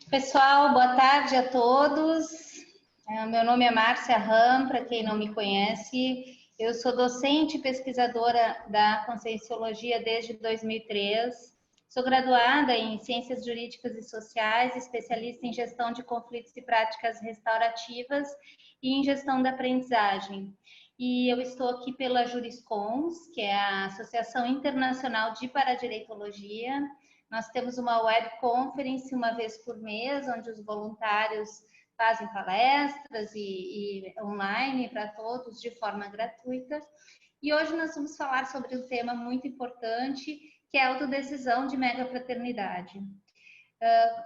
Pessoal, boa tarde a todos. Meu nome é Márcia Ram, para quem não me conhece. Eu sou docente e pesquisadora da Conscienciologia desde 2003. Sou graduada em Ciências Jurídicas e Sociais, especialista em Gestão de Conflitos e Práticas Restaurativas e em Gestão da Aprendizagem. E eu estou aqui pela Juriscons, que é a Associação Internacional de Paradireitologia. Nós temos uma web conference uma vez por mês, onde os voluntários fazem palestras e online para todos de forma gratuita. E hoje nós vamos falar sobre um tema muito importante, que é a autodecisão de megafraternidade.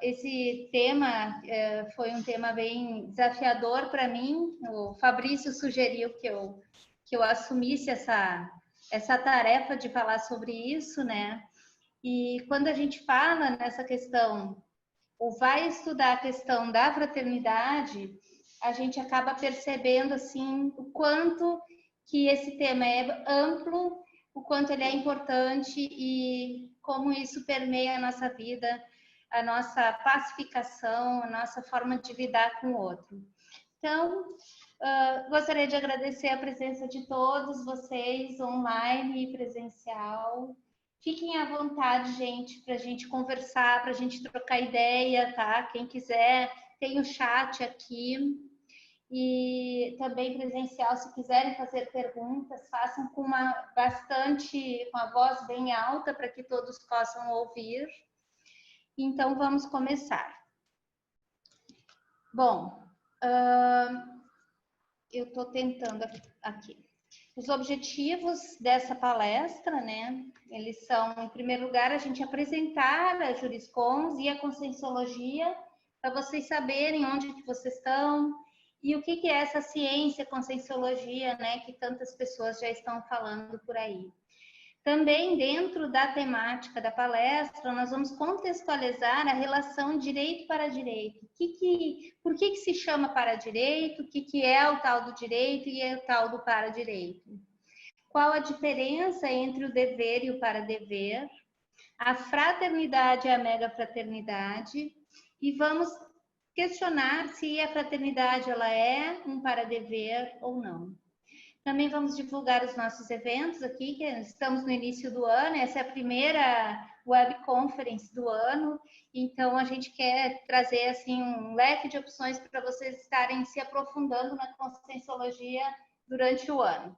Esse tema foi um tema bem desafiador para mim. O Fabrício sugeriu que eu assumisse essa tarefa de falar sobre isso, né? E quando a gente fala nessa questão, ou vai estudar a questão da fraternidade, a gente acaba percebendo assim o quanto que esse tema é amplo, o quanto ele é importante e como isso permeia a nossa vida, a nossa pacificação, a nossa forma de lidar com o outro. Então, gostaria de agradecer a presença de todos vocês, online e presencial. Fiquem à vontade, gente, para a gente conversar, para a gente trocar ideia, tá? Quem quiser, tem o chat aqui. E também presencial, se quiserem fazer perguntas, façam com a voz bem alta, para que todos possam ouvir. Então, vamos começar. Bom, eu estou tentando aqui. Os objetivos dessa palestra, né, eles são, em primeiro lugar, a gente apresentar a Juriscons e a Conscienciologia, para vocês saberem onde que vocês estão e o que é essa ciência, Conscienciologia, né, que tantas pessoas já estão falando por aí. Também, dentro da temática da palestra, nós vamos contextualizar a relação direito para direito. Por que se chama para direito? O que é o tal do direito e o tal do para direito? Qual a diferença entre o dever e o para dever? A fraternidade e a megafraternidade. E vamos questionar se a fraternidade ela é um para dever ou não. Também vamos divulgar os nossos eventos aqui, que estamos no início do ano, essa é a primeira web conference do ano, então a gente quer trazer assim um leque de opções para vocês estarem se aprofundando na Conscienciologia durante o ano.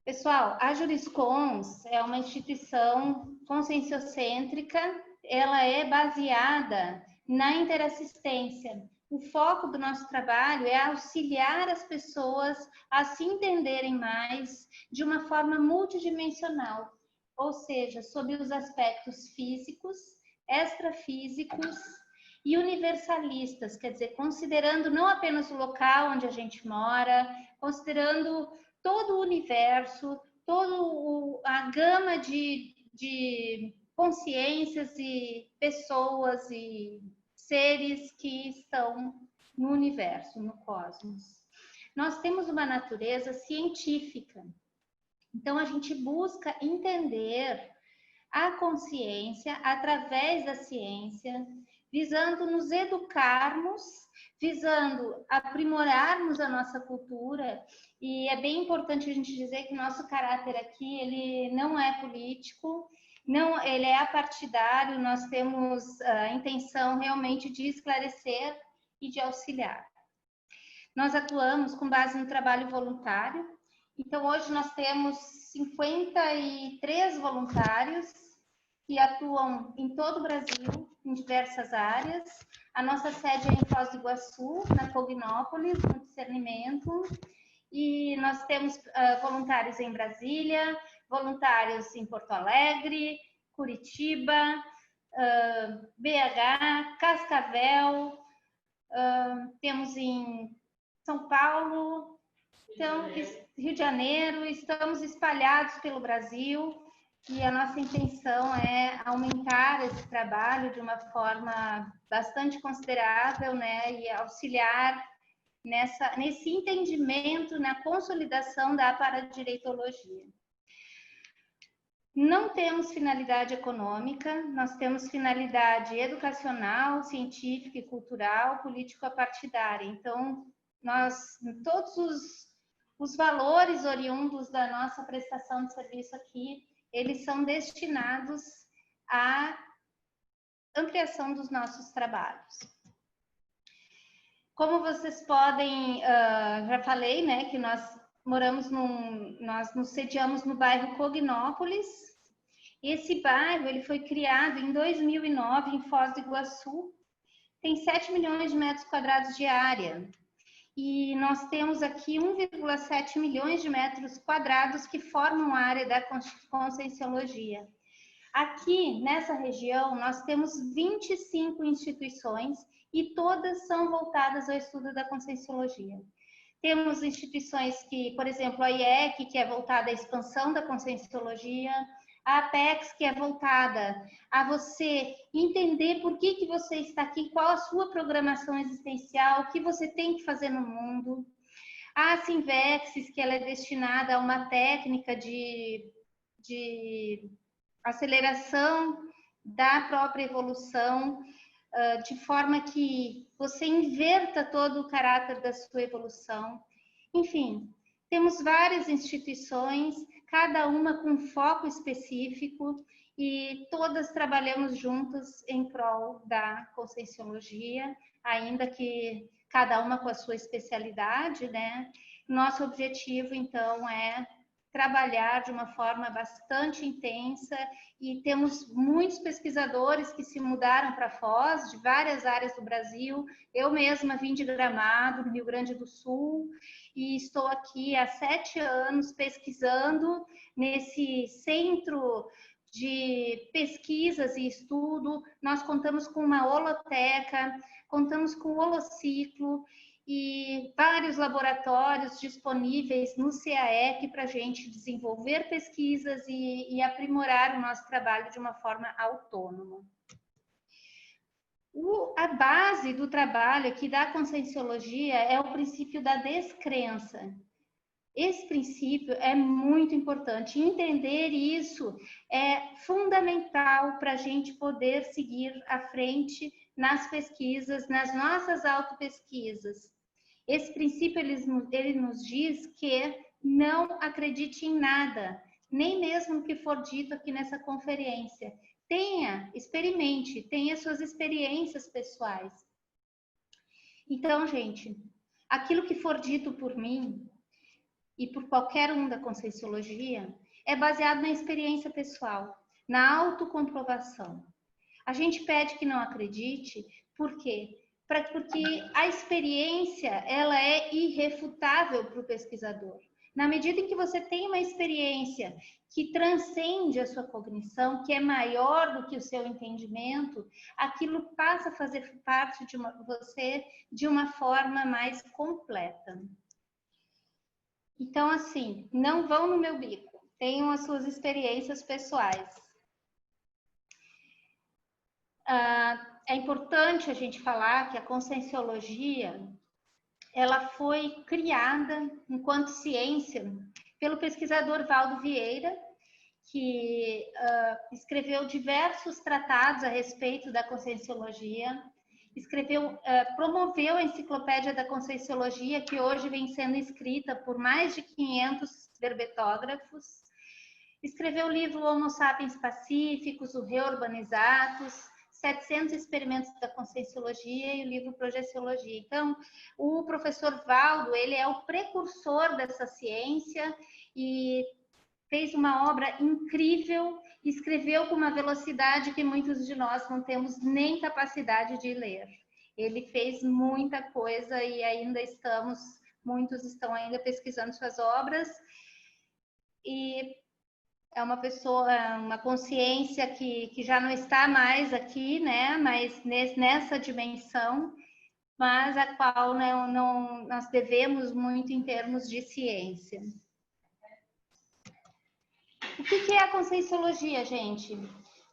Pessoal, a Juriscons é uma instituição conscienciocêntrica, ela é baseada na interassistência. O foco do nosso trabalho é auxiliar as pessoas a se entenderem mais de uma forma multidimensional, ou seja, sob os aspectos físicos, extrafísicos e universalistas, quer dizer, considerando não apenas o local onde a gente mora, considerando todo o universo, toda a gama de consciências e pessoas e seres que estão no universo, no cosmos. Nós temos uma natureza científica, então a gente busca entender a consciência através da ciência, visando nos educarmos, visando aprimorarmos a nossa cultura, e é bem importante a gente dizer que nosso caráter aqui, ele não é político, não, ele é apartidário, nós temos a intenção realmente de esclarecer e de auxiliar. Nós atuamos com base no trabalho voluntário, então hoje nós temos 53 voluntários que atuam em todo o Brasil, em diversas áreas. A nossa sede é em Foz do Iguaçu, na Cognópolis, no discernimento, e nós temos voluntários em Brasília, voluntários em Porto Alegre, Curitiba, BH, Cascavel, temos em São Paulo, então, Rio de Janeiro, estamos espalhados pelo Brasil e a nossa intenção é aumentar esse trabalho de uma forma bastante considerável, né, e auxiliar nesse entendimento, na consolidação da paradireitologia. Não temos finalidade econômica, nós temos finalidade educacional, científica e cultural, político-partidária. Então, todos os valores oriundos da nossa prestação de serviço aqui, eles são destinados à ampliação dos nossos trabalhos. Como vocês podem, já falei, né, que nós nos sediamos no bairro Cognópolis. Esse bairro ele foi criado em 2009 em Foz do Iguaçu, tem 7 milhões de metros quadrados de área. E nós temos aqui 1,7 milhões de metros quadrados que formam a área da Conscienciologia. Aqui, nessa região, nós temos 25 instituições e todas são voltadas ao estudo da Conscienciologia. Temos instituições que, por exemplo, a IEC, que é voltada à expansão da Conscienciologia, a Apex, que é voltada a você entender por que você está aqui, qual a sua programação existencial, o que você tem que fazer no mundo. A Sinvexis, que ela é destinada a uma técnica de aceleração da própria evolução, de forma que você inverta todo o caráter da sua evolução. Enfim, temos várias instituições, cada uma com foco específico, e todas trabalhamos juntas em prol da Conscienciologia, ainda que cada uma com a sua especialidade, né? Nosso objetivo, então, é trabalhar de uma forma bastante intensa, e temos muitos pesquisadores que se mudaram para Foz, de várias áreas do Brasil. Eu mesma vim de Gramado, no Rio Grande do Sul, e estou aqui há 7 anos pesquisando nesse centro de pesquisas e estudo. Nós contamos com uma holoteca, contamos com o holociclo, e vários laboratórios disponíveis no CAEC para a gente desenvolver pesquisas e aprimorar o nosso trabalho de uma forma autônoma. A base do trabalho aqui da Conscienciologia é o princípio da descrença. Esse princípio é muito importante. Entender isso é fundamental para a gente poder seguir à frente nas pesquisas, nas nossas autopesquisas. Esse princípio, ele nos diz que não acredite em nada, nem mesmo o que for dito aqui nessa conferência. Experimente, tenha suas experiências pessoais. Então, gente, aquilo que for dito por mim e por qualquer um da Conscienciologia é baseado na experiência pessoal, na autocomprovação. A gente pede que não acredite, por quê? Porque a experiência, ela é irrefutável para o pesquisador. Na medida em que você tem uma experiência que transcende a sua cognição, que é maior do que o seu entendimento, aquilo passa a fazer parte de você de uma forma mais completa. Então, assim, não vão no meu bico, tenham as suas experiências pessoais. É importante a gente falar que a Conscienciologia, ela foi criada enquanto ciência pelo pesquisador Valdo Vieira, que escreveu diversos tratados a respeito da Conscienciologia, promoveu a Enciclopédia da Conscienciologia, que hoje vem sendo escrita por mais de 500 verbetógrafos, escreveu o livro Homo Sapiens Pacíficos, o Reurbanizatus, 700 experimentos da Conscienciologia e o livro Projeciologia. Então, o professor Valdo, ele é o precursor dessa ciência e fez uma obra incrível, escreveu com uma velocidade que muitos de nós não temos nem capacidade de ler. Ele fez muita coisa e muitos estão ainda pesquisando suas obras, e é uma pessoa, uma consciência que já não está mais aqui, né? Mas nessa dimensão, mas a qual nós devemos muito em termos de ciência. O que é a Conscienciologia, gente?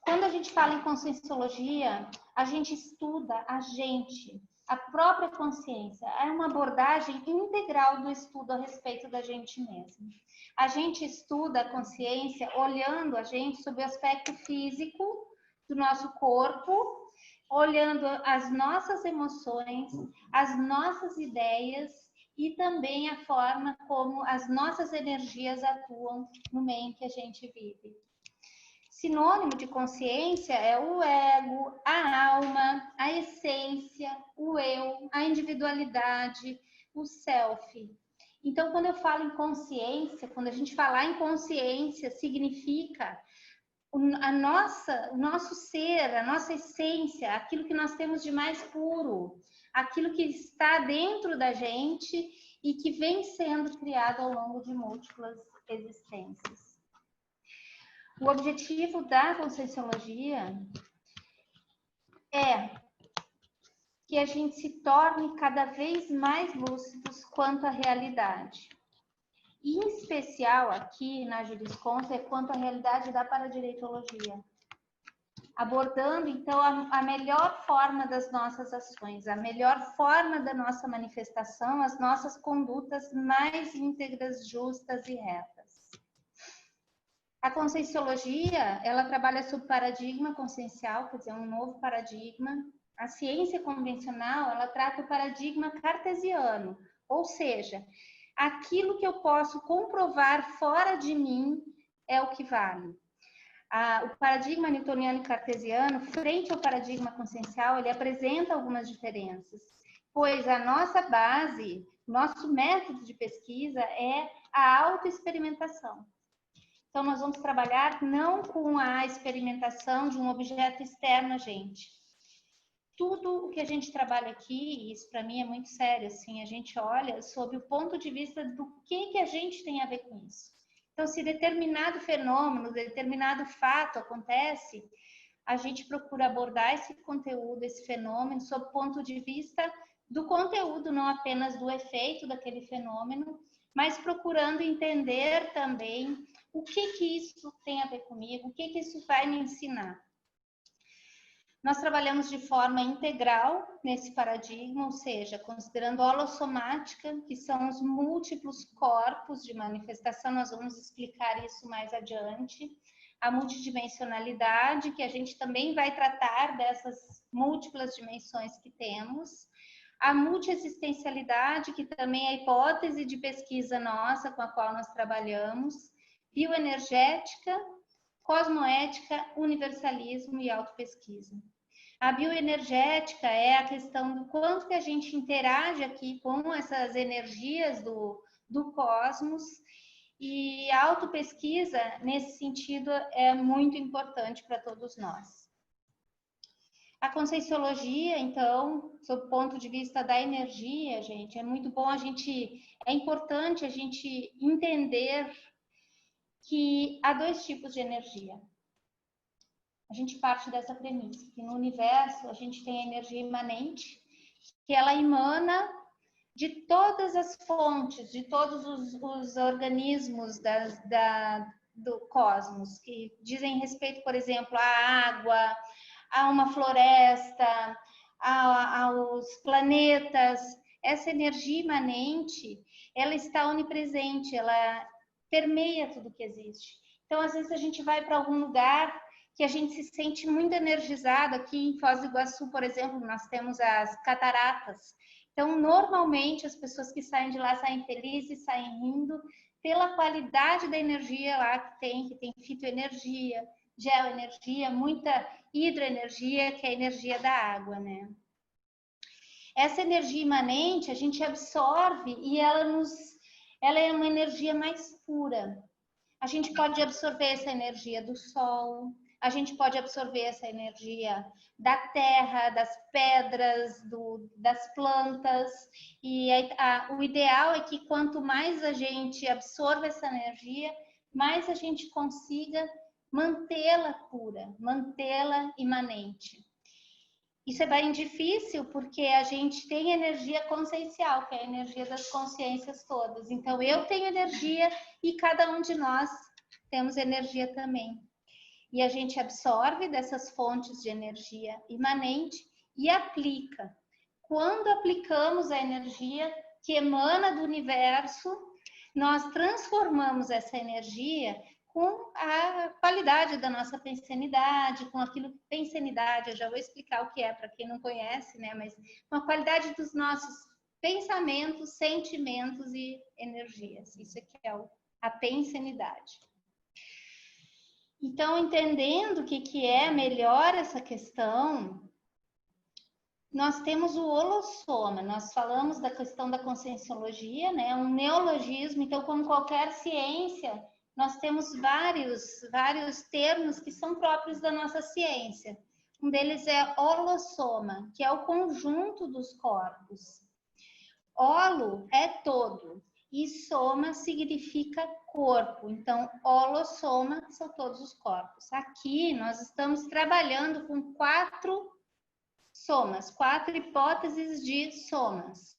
Quando a gente fala em Conscienciologia, a gente estuda a gente. a própria consciência. É uma abordagem integral do estudo a respeito da gente mesmo. A gente estuda a consciência olhando a gente sob o aspecto físico do nosso corpo, olhando as nossas emoções, as nossas ideias e também a forma como as nossas energias atuam no meio em que a gente vive. Sinônimo de consciência é o ego, a alma, a essência, o eu, a individualidade, o self. Então, quando eu falo em consciência, quando a gente falar em consciência, significa o nosso ser, a nossa essência, aquilo que nós temos de mais puro, aquilo que está dentro da gente e que vem sendo criado ao longo de múltiplas existências. O objetivo da Conscienciologia é que a gente se torne cada vez mais lúcidos quanto à realidade. E, em especial, aqui na Jurisconta, é quanto à realidade da Paradireitologia. Abordando, então, a melhor forma das nossas ações, a melhor forma da nossa manifestação, as nossas condutas mais íntegras, justas e retas. A Conscienciologia, ela trabalha sob paradigma consciencial, quer dizer, um novo paradigma. A ciência convencional, ela trata o paradigma cartesiano, ou seja, aquilo que eu posso comprovar fora de mim é o que vale. O paradigma newtoniano e cartesiano, frente ao paradigma consciencial, ele apresenta algumas diferenças, pois a nossa base, nosso método de pesquisa é a autoexperimentação. Então, nós vamos trabalhar não com a experimentação de um objeto externo a gente. Tudo o que a gente trabalha aqui, e isso para mim é muito sério, assim, a gente olha sob o ponto de vista do que a gente tem a ver com isso. Então, se determinado fenômeno, determinado fato acontece, a gente procura abordar esse conteúdo, esse fenômeno, sob o ponto de vista do conteúdo, não apenas do efeito daquele fenômeno, mas procurando entender também o que isso tem a ver comigo, o que isso vai me ensinar. Nós trabalhamos de forma integral nesse paradigma, ou seja, considerando a holossomática, que são os múltiplos corpos de manifestação, nós vamos explicar isso mais adiante, a multidimensionalidade, que a gente também vai tratar dessas múltiplas dimensões que temos, a multiexistencialidade, que também é a hipótese de pesquisa nossa com a qual nós trabalhamos, bioenergética, cosmoética, universalismo e autopesquisa. A bioenergética é a questão do quanto que a gente interage aqui com essas energias do cosmos, e a autopesquisa, nesse sentido, é muito importante para todos nós. A Conscienciologia, então, sob o ponto de vista da energia, gente, é muito bom é importante a gente entender que há dois tipos de energia. A gente parte dessa premissa, que no universo a gente tem a energia imanente, que ela emana de todas as fontes, de todos os organismos do cosmos, que dizem respeito, por exemplo, à água, a uma floresta, aos planetas. Essa energia imanente, ela está onipresente, ela permeia tudo que existe. Então, às vezes a gente vai para algum lugar que a gente se sente muito energizado. Aqui em Foz do Iguaçu, por exemplo, nós temos as cataratas. Então, normalmente, as pessoas que saem de lá saem felizes, saem rindo, pela qualidade da energia lá que tem fitoenergia, geoenergia, muita hidroenergia, que é a energia da água, né? Essa energia imanente, a gente absorve e ela é uma energia mais pura. A gente pode absorver essa energia do sol, a gente pode absorver essa energia da terra, das pedras, das plantas. E o ideal é que quanto mais a gente absorve essa energia, mais a gente consiga mantê-la pura, mantê-la imanente. Isso é bem difícil porque a gente tem energia consciencial, que é a energia das consciências todas. Então, eu tenho energia e cada um de nós temos energia também. E a gente absorve dessas fontes de energia imanente e aplica quando aplicamos a energia que emana do universo, nós transformamos essa energia com a qualidade da nossa pensanidade, com aquilo que pensanidade, eu já vou explicar o que é para quem não conhece, né? Mas com a qualidade dos nossos pensamentos, sentimentos e energias. Isso aqui é a pensanidade. Então, entendendo o que é melhor essa questão, nós temos o holossoma. Nós falamos da questão da conscienciologia, né? Um neologismo. Então, como qualquer ciência, nós temos vários termos que são próprios da nossa ciência. Um deles é holossoma, que é o conjunto dos corpos. Holo é todo e soma significa corpo. Então, holossoma são todos os corpos. Aqui nós estamos trabalhando com 4 somas, 4 hipóteses de somas.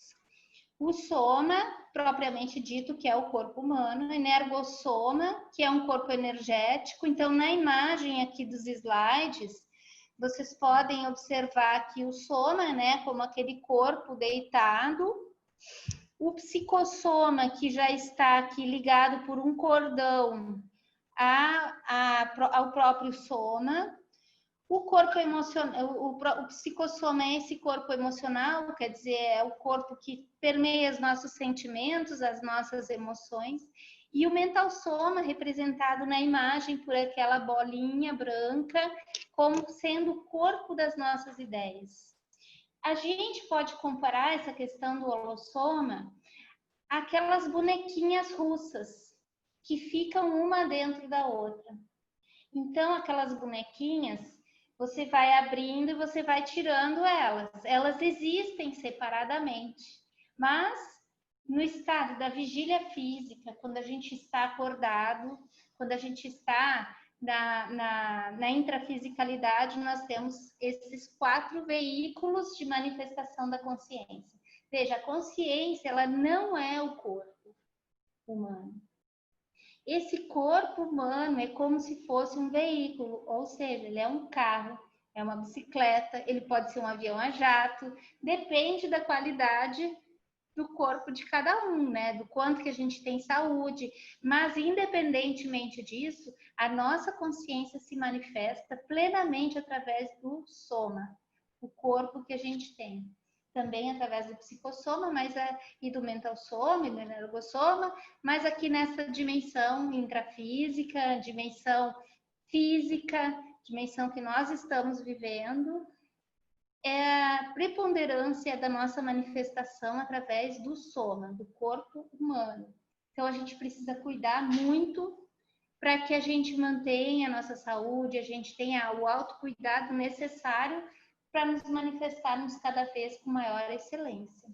O soma, propriamente dito, que é o corpo humano, energossoma, que é um corpo energético. Então, na imagem aqui dos slides, vocês podem observar aqui o soma, né, como aquele corpo deitado. O psicossoma, que já está aqui ligado por um cordão ao próprio soma. O corpo emocional, o psicossoma é esse corpo emocional, quer dizer, é o corpo que permeia os nossos sentimentos, as nossas emoções. E o mental soma, representado na imagem por aquela bolinha branca, como sendo o corpo das nossas ideias. A gente pode comparar essa questão do holossoma àquelas bonequinhas russas, que ficam uma dentro da outra. Então, aquelas bonequinhas, você vai abrindo e você vai tirando elas. Elas existem separadamente, mas no estado da vigília física, quando a gente está acordado, quando a gente está na intrafisicalidade, nós temos esses 4 veículos de manifestação da consciência. Veja, a consciência, ela não é o corpo humano. Esse corpo humano é como se fosse um veículo, ou seja, ele é um carro, é uma bicicleta, ele pode ser um avião a jato, depende da qualidade do corpo de cada um, né? Do quanto que a gente tem saúde, mas independentemente disso, a nossa consciência se manifesta plenamente através do soma, o corpo que a gente tem. Também através do psicossoma, e do mental soma, e do energossoma, mas aqui nessa dimensão intrafísica, dimensão física, dimensão que nós estamos vivendo, é a preponderância da nossa manifestação através do soma, do corpo humano. Então, a gente precisa cuidar muito para que a gente mantenha a nossa saúde, a gente tenha o autocuidado necessário para nos manifestarmos cada vez com maior excelência.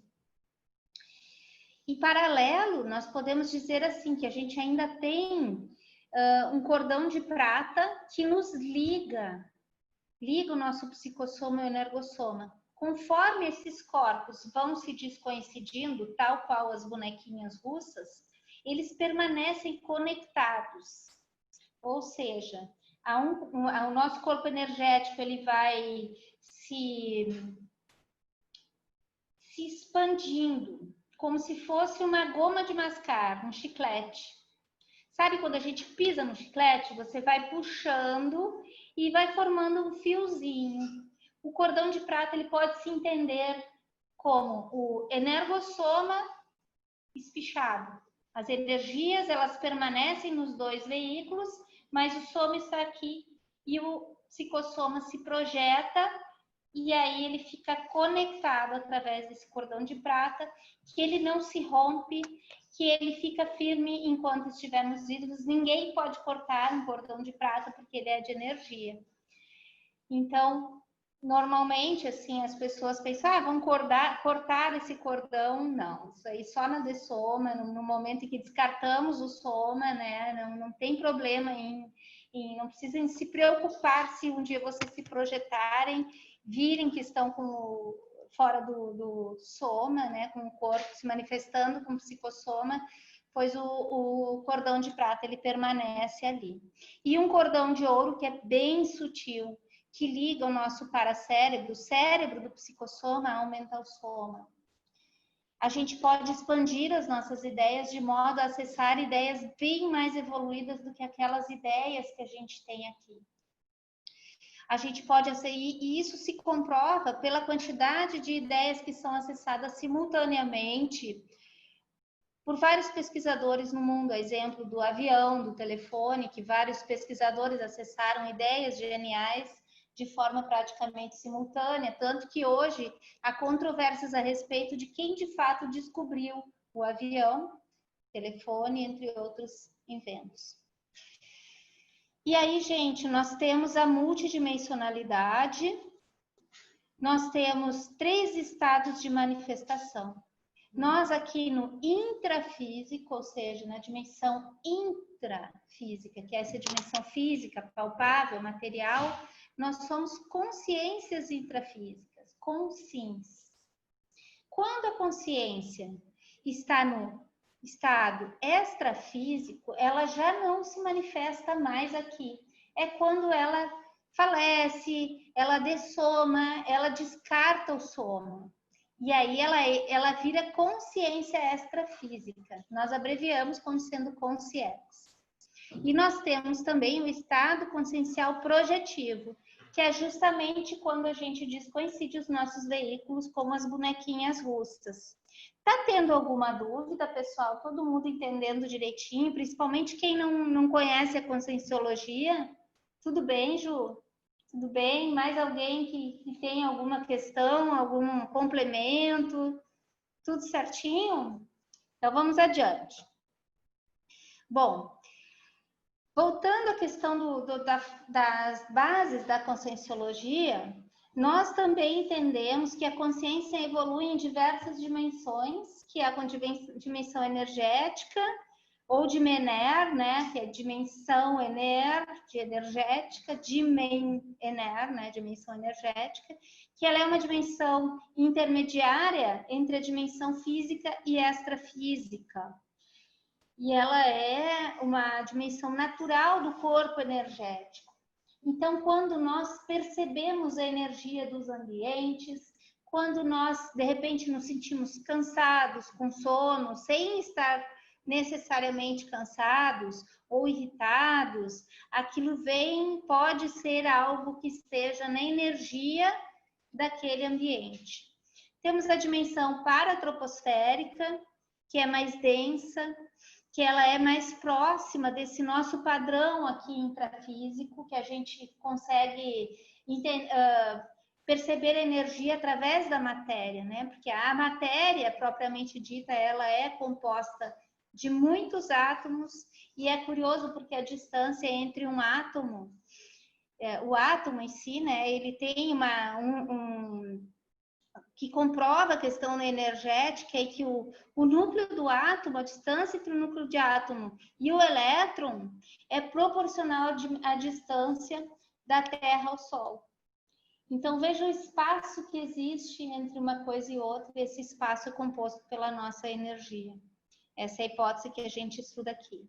Em paralelo, nós podemos dizer assim, que a gente ainda tem um cordão de prata que nos liga o nosso psicossoma e o energossoma. Conforme esses corpos vão se descoincidindo, tal qual as bonequinhas russas, eles permanecem conectados. Ou seja, o nosso corpo energético ele vai se expandindo, como se fosse uma goma de mascar, um chiclete. Sabe quando a gente pisa no chiclete, você vai puxando e vai formando um fiozinho. O cordão de prata ele pode se entender como o energossoma espichado. As energias elas permanecem nos 2 veículos, mas o soma está aqui e o psicossoma se projeta e aí ele fica conectado através desse cordão de prata, que ele não se rompe, que ele fica firme enquanto estivermos vivos. Ninguém pode cortar um cordão de prata porque ele é de energia. Então, normalmente, assim, as pessoas pensam, vamos cortar esse cordão. Não, isso aí só na dessoma, no momento em que descartamos o soma, né? Não tem problema não precisem se preocupar se um dia vocês se projetarem, virem que estão fora do soma, né? Com o corpo se manifestando com o psicossoma, pois o cordão de prata ele permanece ali. E um cordão de ouro que é bem sutil, que liga o nosso paracérebro, o cérebro do psicossoma ao mental soma. A gente pode expandir as nossas ideias de modo a acessar ideias bem mais evoluídas do que aquelas ideias que a gente tem aqui. A gente pode acessar, e isso se comprova pela quantidade de ideias que são acessadas simultaneamente por vários pesquisadores no mundo, a exemplo do avião, do telefone, que vários pesquisadores acessaram ideias geniais de forma praticamente simultânea, tanto que hoje há controvérsias a respeito de quem de fato descobriu o avião, telefone, entre outros inventos. E aí, gente, nós temos a multidimensionalidade, nós temos 3 estados de manifestação. Nós aqui no intrafísico, ou seja, na dimensão intrafísica, que é essa dimensão física, palpável, material, nós somos consciências intrafísicas, consciências. Quando a consciência está no estado extrafísico, ela já não se manifesta mais aqui. É quando ela falece, ela dessoma, ela descarta o soma. E aí ela vira consciência extrafísica. Nós abreviamos como sendo consciex. E nós temos também o estado consciencial projetivo, que é justamente quando a gente diz coincide os nossos veículos como as bonequinhas russas. Tá tendo alguma dúvida, pessoal? Todo mundo entendendo direitinho, principalmente quem não conhece a conscienciologia? Tudo bem, Ju? Tudo bem? Mais alguém que tem alguma questão, algum complemento? Tudo certinho? Então, vamos adiante. Bom, voltando à questão das bases da conscienciologia, nós também entendemos que a consciência evolui em diversas dimensões, que é a dimensão energética, ou de Mener, né, que é dimensão ener, de energética, dimen-ener, né, dimensão energética, que ela é uma dimensão intermediária entre a dimensão física e extrafísica. E ela é uma dimensão natural do corpo energético. Então, quando nós percebemos a energia dos ambientes, quando nós, de repente, nos sentimos cansados, com sono, sem estar necessariamente cansados ou irritados, aquilo pode ser algo que esteja na energia daquele ambiente. Temos a dimensão paratroposférica, que é mais densa, que ela é mais próxima desse nosso padrão aqui intrafísico, que a gente consegue perceber a energia através da matéria, né? Porque a matéria, propriamente dita, ela é composta de muitos átomos, e é curioso porque a distância entre um átomo, o átomo em si, né, ele tem que comprova a questão energética, é que o núcleo do átomo, a distância entre o núcleo de átomo e o elétron é proporcional à distância da Terra ao Sol. Então, veja o espaço que existe entre uma coisa e outra, e esse espaço é composto pela nossa energia. Essa é a hipótese que a gente estuda aqui.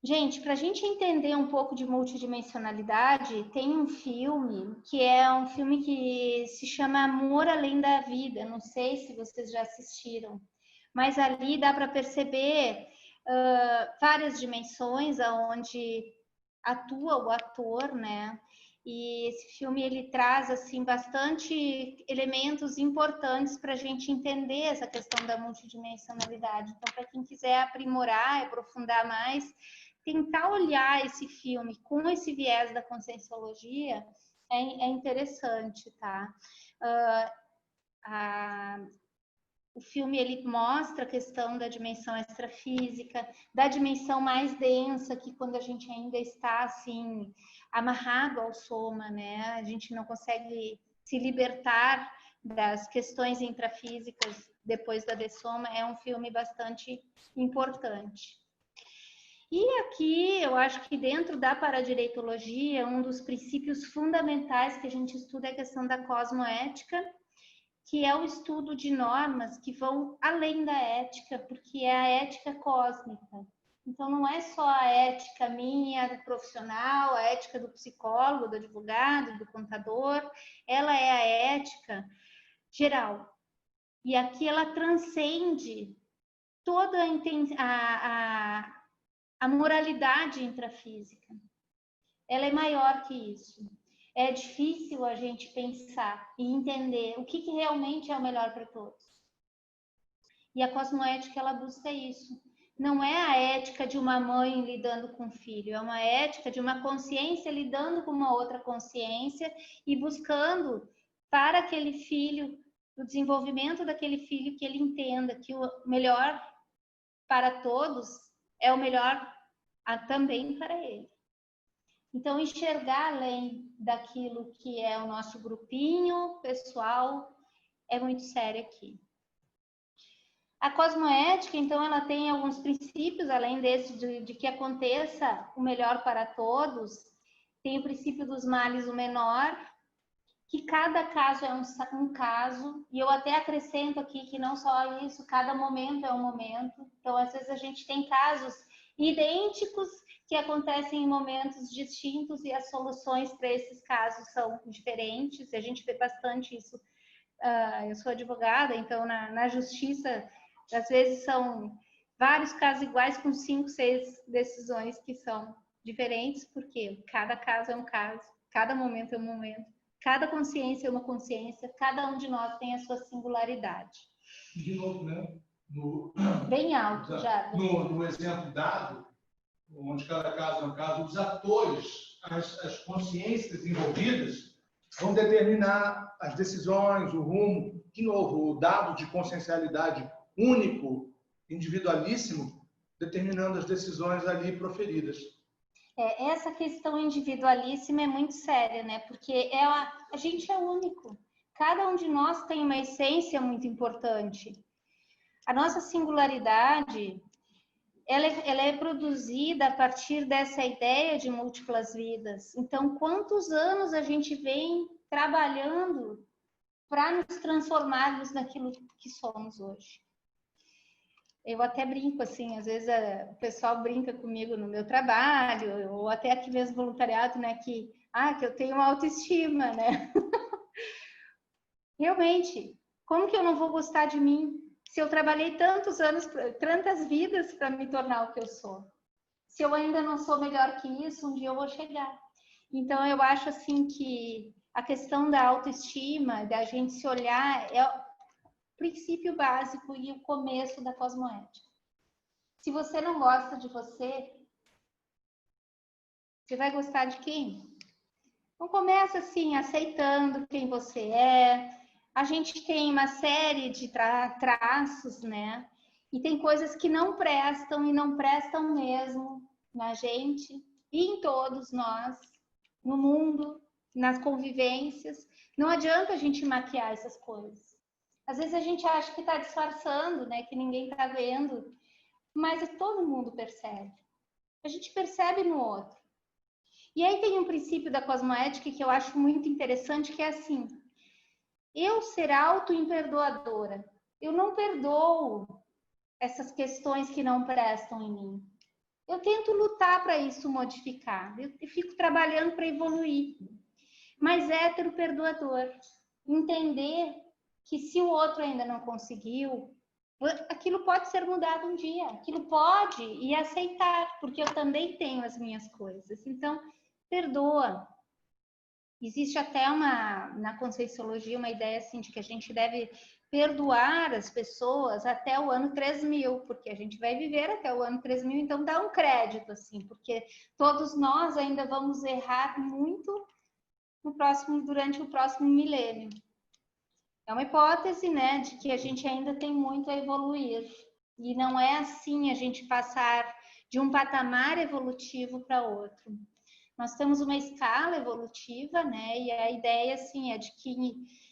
Gente, para a gente entender um pouco de multidimensionalidade, tem um filme que é um filme que se chama Amor Além da Vida. Não sei se vocês já assistiram, mas ali dá para perceber várias dimensões aonde atua o ator, né? E esse filme ele traz assim bastante elementos importantes para a gente entender essa questão da multidimensionalidade. Então, para quem quiser aprimorar, aprofundar mais, tentar olhar esse filme com esse viés da conscienciologia é interessante, tá? O filme ele mostra a questão da dimensão extrafísica, da dimensão mais densa, que quando a gente ainda está assim amarrado ao soma, né? A gente não consegue se libertar das questões intrafísicas depois da dessoma. É um filme bastante importante. E aqui, eu acho que dentro da paradireitologia, um dos princípios fundamentais que a gente estuda é a questão da cosmoética, que é o estudo de normas que vão além da ética, porque é a ética cósmica. Então, não é só a ética minha, do profissional, a ética do psicólogo, do advogado, do contador, ela é a ética geral. E aqui ela transcende toda a moralidade intrafísica. Ela é maior que isso. É difícil a gente pensar e entender o que realmente é o melhor para todos. E a cosmoética, ela busca isso. Não é a ética de uma mãe lidando com o filho, é uma ética de uma consciência lidando com uma outra consciência e buscando para aquele filho, o desenvolvimento daquele filho, que ele entenda que o melhor para todos é o melhor também para ele. Então, enxergar além daquilo que é o nosso grupinho pessoal é muito sério aqui. A cosmoética, então, ela tem alguns princípios, além desse de que aconteça o melhor para todos. Tem o princípio dos males o menor, que cada caso é um caso, e eu até acrescento aqui que não só isso, cada momento é um momento. Então, às vezes a gente tem casos idênticos que acontecem em momentos distintos e as soluções para esses casos são diferentes. A gente vê bastante isso. Eu sou advogada, então na justiça, às vezes são vários casos iguais com 5, 6 decisões que são diferentes, porque cada caso é um caso, cada momento é um momento, cada consciência é uma consciência, cada um de nós tem a sua singularidade. De novo, né? Bem alto, já. No exemplo dado, onde cada caso é um caso, os atores, as consciências envolvidas vão determinar as decisões, o rumo. De novo, o dado de consciencialidade único, individualíssimo, determinando as decisões ali proferidas. Essa questão individualíssima é muito séria, né? Porque a gente é único. Cada um de nós tem uma essência muito importante. A nossa singularidade, ela é produzida a partir dessa ideia de múltiplas vidas. Então, quantos anos a gente vem trabalhando para nos transformarmos naquilo que somos hoje? Eu até brinco, assim, às vezes o pessoal brinca comigo no meu trabalho, ou até aqui mesmo voluntariado, né, que eu tenho uma autoestima, né? Realmente, como que eu não vou gostar de mim? Se eu trabalhei tantos anos, tantas vidas para me tornar o que eu sou. Se eu ainda não sou melhor que isso, um dia eu vou chegar. Então, eu acho, assim, que a questão da autoestima, da gente se olhar, é o princípio básico e o começo da cosmoética. Se você não gosta de você vai gostar de quem? Então, começa assim, aceitando quem você é. A gente tem uma série de traços, né? E tem coisas que não prestam e não prestam mesmo na gente e em todos nós, no mundo, nas convivências. Não adianta a gente maquiar essas coisas. Às vezes a gente acha que está disfarçando, né? Que ninguém está vendo, mas todo mundo percebe. A gente percebe no outro. E aí tem um princípio da cosmoética que eu acho muito interessante, que é assim: eu ser auto-imperdoadora. Eu não perdoo essas questões que não prestam em mim. Eu tento lutar para isso modificar. Eu fico trabalhando para evoluir. Mas hétero perdoador. Entender que se o outro ainda não conseguiu, aquilo pode ser mudado um dia. Aquilo pode, e aceitar, porque eu também tenho as minhas coisas. Então, perdoa. Existe até na Conscienciologia uma ideia assim de que a gente deve perdoar as pessoas até o ano 3000, porque a gente vai viver até o ano 3000, então dá um crédito assim, porque todos nós ainda vamos errar muito durante o próximo milênio. É uma hipótese, né, de que a gente ainda tem muito a evoluir. E não é assim a gente passar de um patamar evolutivo para outro. Nós temos uma escala evolutiva, né? E a ideia, assim, é de que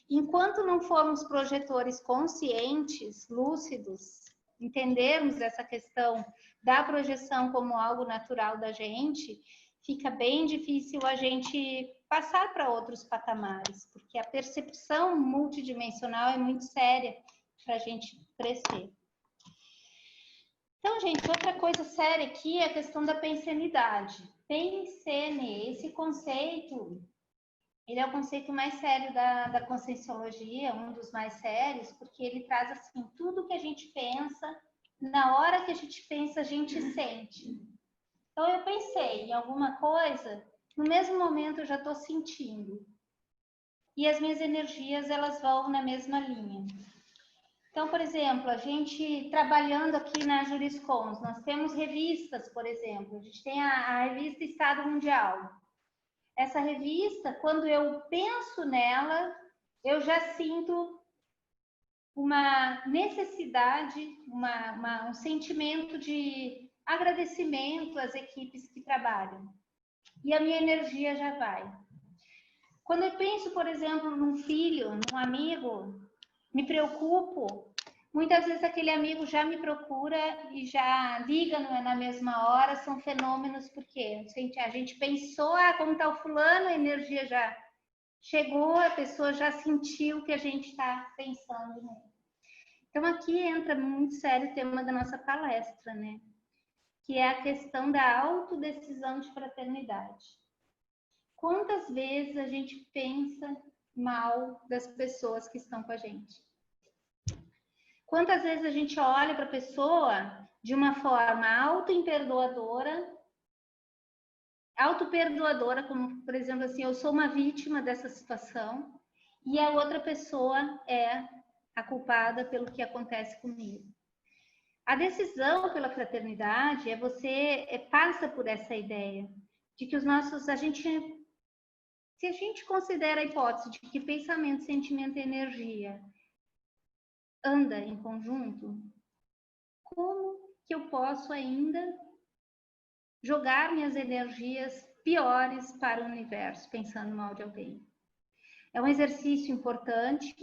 enquanto não formos projetores conscientes, lúcidos, entendermos essa questão da projeção como algo natural da gente, fica bem difícil a gente passar para outros patamares, porque a percepção multidimensional é muito séria para a gente crescer. Então, gente, outra coisa séria aqui é a questão da pensenidade. Pensene, esse conceito, ele é o conceito mais sério da Conscienciologia, um dos mais sérios, porque ele traz, assim, tudo que a gente pensa, na hora que a gente pensa, a gente sente. Então, eu pensei em alguma coisa, no mesmo momento eu já estou sentindo. E as minhas energias, elas vão na mesma linha. Então, por exemplo, a gente trabalhando aqui na Juriscons, nós temos revistas, por exemplo, a gente tem a revista Estado Mundial. Essa revista, quando eu penso nela, eu já sinto uma necessidade, um sentimento de agradecimento às equipes que trabalham. E a minha energia já vai. Quando eu penso, por exemplo, num filho, num amigo, me preocupo, muitas vezes aquele amigo já me procura e já liga na mesma hora, são fenômenos, porque a gente pensou, como está o fulano, a energia já chegou, a pessoa já sentiu o que a gente está pensando nele. Então aqui entra muito sério o tema da nossa palestra, né? Que é a questão da autodecisão de fraternidade. Quantas vezes a gente pensa mal das pessoas que estão com a gente? Quantas vezes a gente olha para a pessoa de uma forma auto-perdoadora, como, por exemplo, assim, eu sou uma vítima dessa situação e a outra pessoa é a culpada pelo que acontece comigo. A decisão pela fraternidade passa por essa ideia de que se a gente considera a hipótese de que pensamento, sentimento e energia anda em conjunto, como que eu posso ainda jogar minhas energias piores para o universo, pensando mal de alguém? É um exercício importante,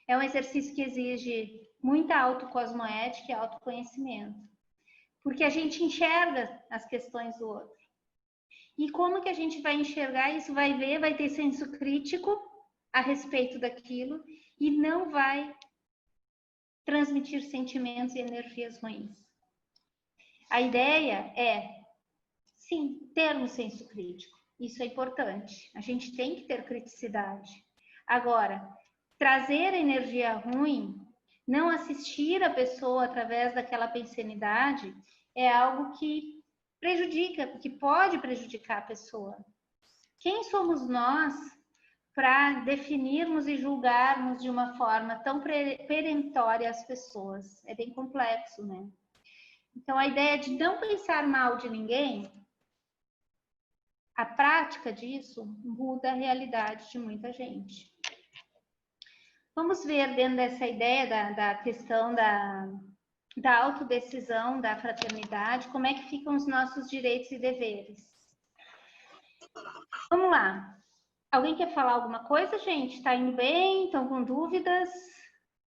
é um exercício que exige muita autocosmoética e autoconhecimento, porque a gente enxerga as questões do outro. E como que a gente vai enxergar isso? Vai ter senso crítico a respeito daquilo e não vai transmitir sentimentos e energias ruins. A ideia é, sim, ter um senso crítico. Isso é importante. A gente tem que ter criticidade. Agora, trazer energia ruim, não assistir a pessoa através daquela pensenidade, é algo que prejudica, que pode prejudicar a pessoa. Quem somos nós para definirmos e julgarmos de uma forma tão perentória as pessoas? É bem complexo, né? Então, a ideia de não pensar mal de ninguém, a prática disso muda a realidade de muita gente. Vamos ver, dentro dessa ideia da questão da autodecisão, da fraternidade, como é que ficam os nossos direitos e deveres. Vamos lá. Alguém quer falar alguma coisa, gente? Tá indo bem? Estão com dúvidas?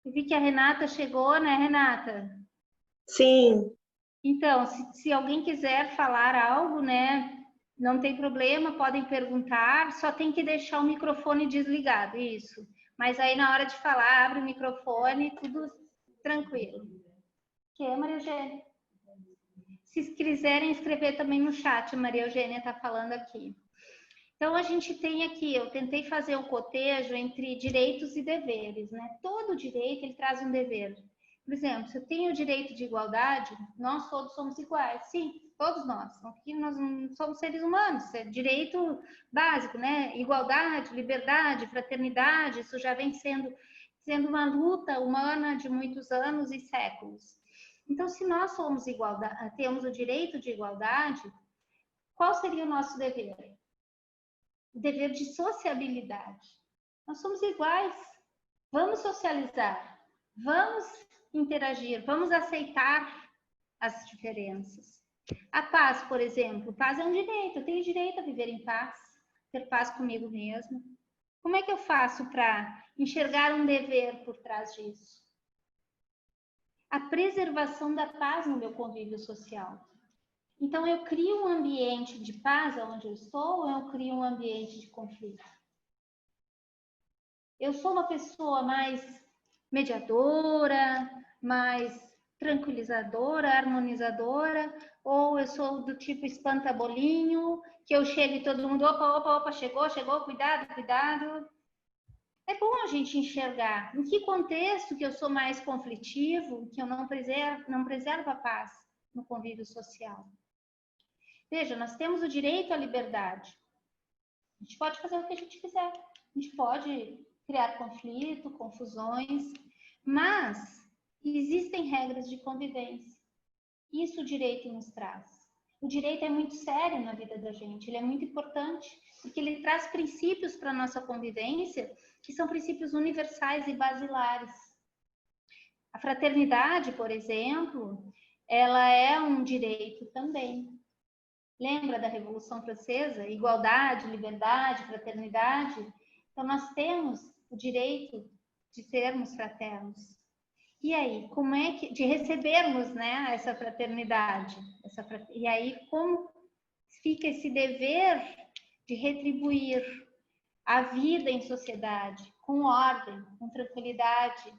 Eu vi que a Renata chegou, né, Renata? Sim. Então, se alguém quiser falar algo, né, não tem problema, podem perguntar, só tem que deixar o microfone desligado, isso. Mas aí na hora de falar, abre o microfone, tudo tranquilo. Que é, Maria Eugênia? Se quiserem escrever também no chat, a Maria Eugênia está falando aqui. Então, a gente tem aqui, eu tentei fazer um cotejo entre direitos e deveres, né? Todo direito, ele traz um dever. Por exemplo, se eu tenho o direito de igualdade, nós todos somos iguais. Sim, todos nós. Aqui nós não somos seres humanos, é direito básico, né? Igualdade, liberdade, fraternidade, isso já vem sendo uma luta humana de muitos anos e séculos. Então, se nós somos temos o direito de igualdade, qual seria o nosso dever? O dever de sociabilidade. Nós somos iguais. Vamos socializar. Vamos interagir. Vamos aceitar as diferenças. A paz, por exemplo. Paz é um direito. Eu tenho direito a viver em paz. Ter paz comigo mesmo. Como é que eu faço para enxergar um dever por trás disso? A preservação da paz no meu convívio social. Então, eu crio um ambiente de paz onde eu estou ou eu crio um ambiente de conflito? Eu sou uma pessoa mais mediadora, mais tranquilizadora, harmonizadora, ou eu sou do tipo espanta-bolinho, que eu chego e todo mundo, opa, chegou, cuidado, cuidado. É bom a gente enxergar em que contexto que eu sou mais conflitivo, que eu não preservo a paz no convívio social. Veja, nós temos o direito à liberdade. A gente pode fazer o que a gente quiser. A gente pode criar conflito, confusões, mas existem regras de convivência. Isso o direito nos traz. O direito é muito sério na vida da gente, ele é muito importante, porque ele traz princípios para a nossa convivência, que são princípios universais e basilares. A fraternidade, por exemplo, ela é um direito também. Lembra da Revolução Francesa? Igualdade, liberdade, fraternidade. Então, nós temos o direito de sermos fraternos. E aí, como é que... de recebermos, né, essa fraternidade. E aí, como fica esse dever de retribuir a vida em sociedade, com ordem, com tranquilidade,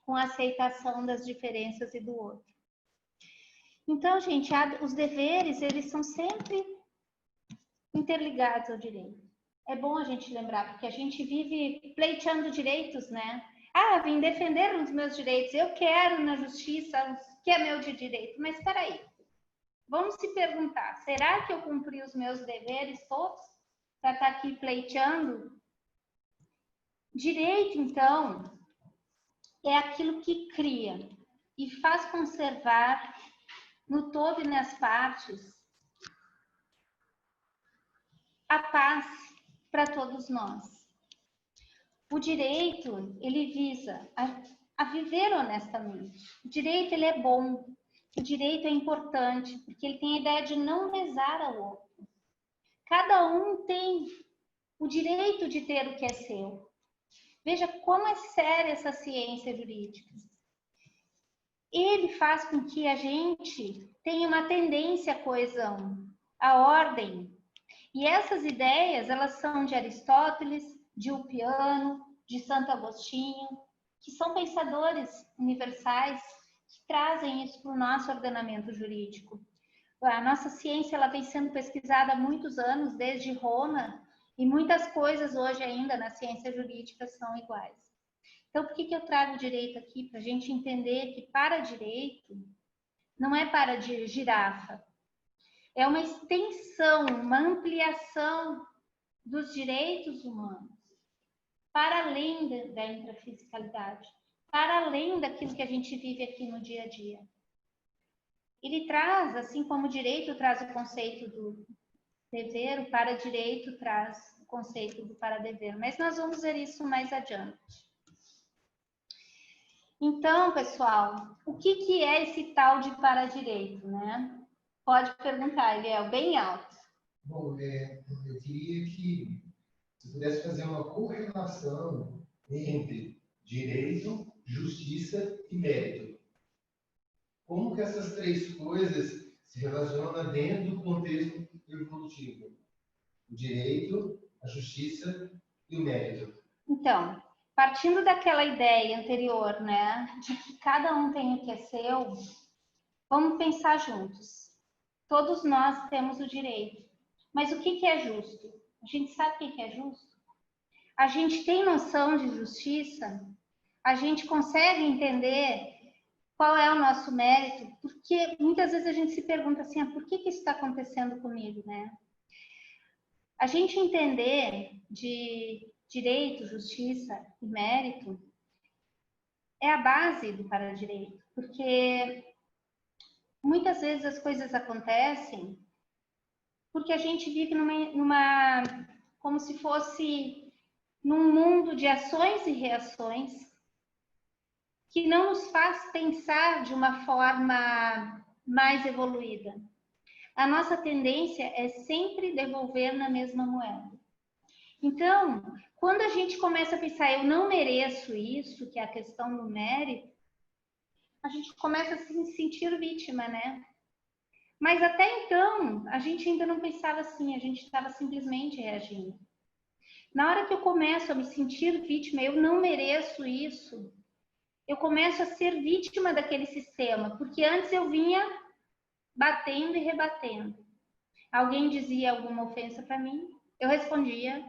com aceitação das diferenças e do outro. Então, gente, os deveres, eles são sempre interligados ao direito. É bom a gente lembrar, porque a gente vive pleiteando direitos, né? Ah, vim defender os meus direitos, eu quero na justiça o que é meu de direito. Mas espera aí, vamos se perguntar, será que eu cumpri os meus deveres todos para estar aqui pleiteando? Direito, então, é aquilo que cria e faz conservar no todo e nas partes a paz para todos nós. O direito, ele visa a viver honestamente. O direito, ele é bom. O direito é importante, porque ele tem a ideia de não lesar ao outro. Cada um tem o direito de ter o que é seu. Veja como é séria essa ciência jurídica. Ele faz com que a gente tenha uma tendência à coesão, à ordem. E essas ideias, elas são de Aristóteles, de Ulpiano, de Santo Agostinho, que são pensadores universais que trazem isso para o nosso ordenamento jurídico. A nossa ciência, ela vem sendo pesquisada há muitos anos, desde Roma, e muitas coisas hoje ainda na ciência jurídica são iguais. Então, por que eu trago o direito aqui? Para a gente entender que para direito não é para de girafa. É uma extensão, uma ampliação dos direitos humanos, para além da intrafisicalidade, para além daquilo que a gente vive aqui no dia a dia. Ele traz, assim como o direito traz o conceito do dever, o para-direito traz o conceito do para-dever, mas nós vamos ver isso mais adiante. Então, pessoal, o que é esse tal de para-direito, né? Pode perguntar, Eliel, bem alto. Bom, eu queria que você pudesse fazer uma correlação entre direito, justiça e mérito. Como que essas três coisas se relacionam dentro do contexto evolutivo? O direito, a justiça e o mérito. Então, partindo daquela ideia anterior, né, de que cada um tem o que é seu, vamos pensar juntos. Todos nós temos o direito. Mas o que é justo? A gente sabe o que é justo? A gente tem noção de justiça? A gente consegue entender qual é o nosso mérito? Porque muitas vezes a gente se pergunta assim, por que isso está acontecendo comigo, né? A gente entender de direito, justiça e mérito é a base do para-direito, porque muitas vezes as coisas acontecem porque a gente vive como se fosse num mundo de ações e reações que não nos faz pensar de uma forma mais evoluída. A nossa tendência é sempre devolver na mesma moeda. Então, quando a gente começa a pensar, eu não mereço isso, que é a questão do mérito, a gente começa a se sentir vítima, né? Mas até então, a gente ainda não pensava assim, a gente estava simplesmente reagindo. Na hora que eu começo a me sentir vítima, eu não mereço isso, eu começo a ser vítima daquele sistema, porque antes eu vinha batendo e rebatendo. Alguém dizia alguma ofensa para mim, eu respondia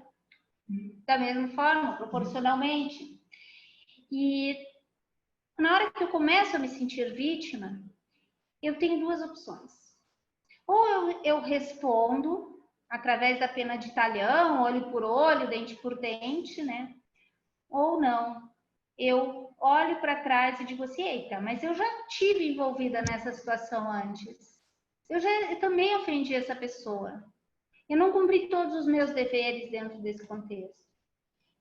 da mesma forma, proporcionalmente. E na hora que eu começo a me sentir vítima, eu tenho duas opções. Ou eu respondo através da pena de talhão, olho por olho, dente por dente, né? Ou não. Eu olho para trás e digo assim, eita, mas eu já tive envolvida nessa situação antes. Eu também ofendi essa pessoa. Eu não cumpri todos os meus deveres dentro desse contexto.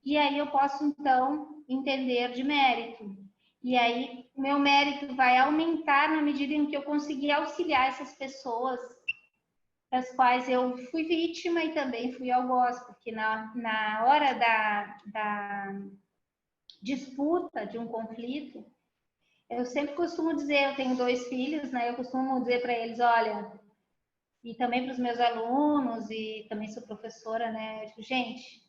E aí eu posso, então, entender de mérito. E aí o meu mérito vai aumentar na medida em que eu conseguir auxiliar essas pessoas das quais eu fui vítima e também fui algoz, porque na hora da disputa de um conflito, eu sempre costumo dizer, eu tenho 2 filhos, né? Eu costumo dizer para eles, olha, e também para os meus alunos, e também sou professora, né? Eu digo, gente,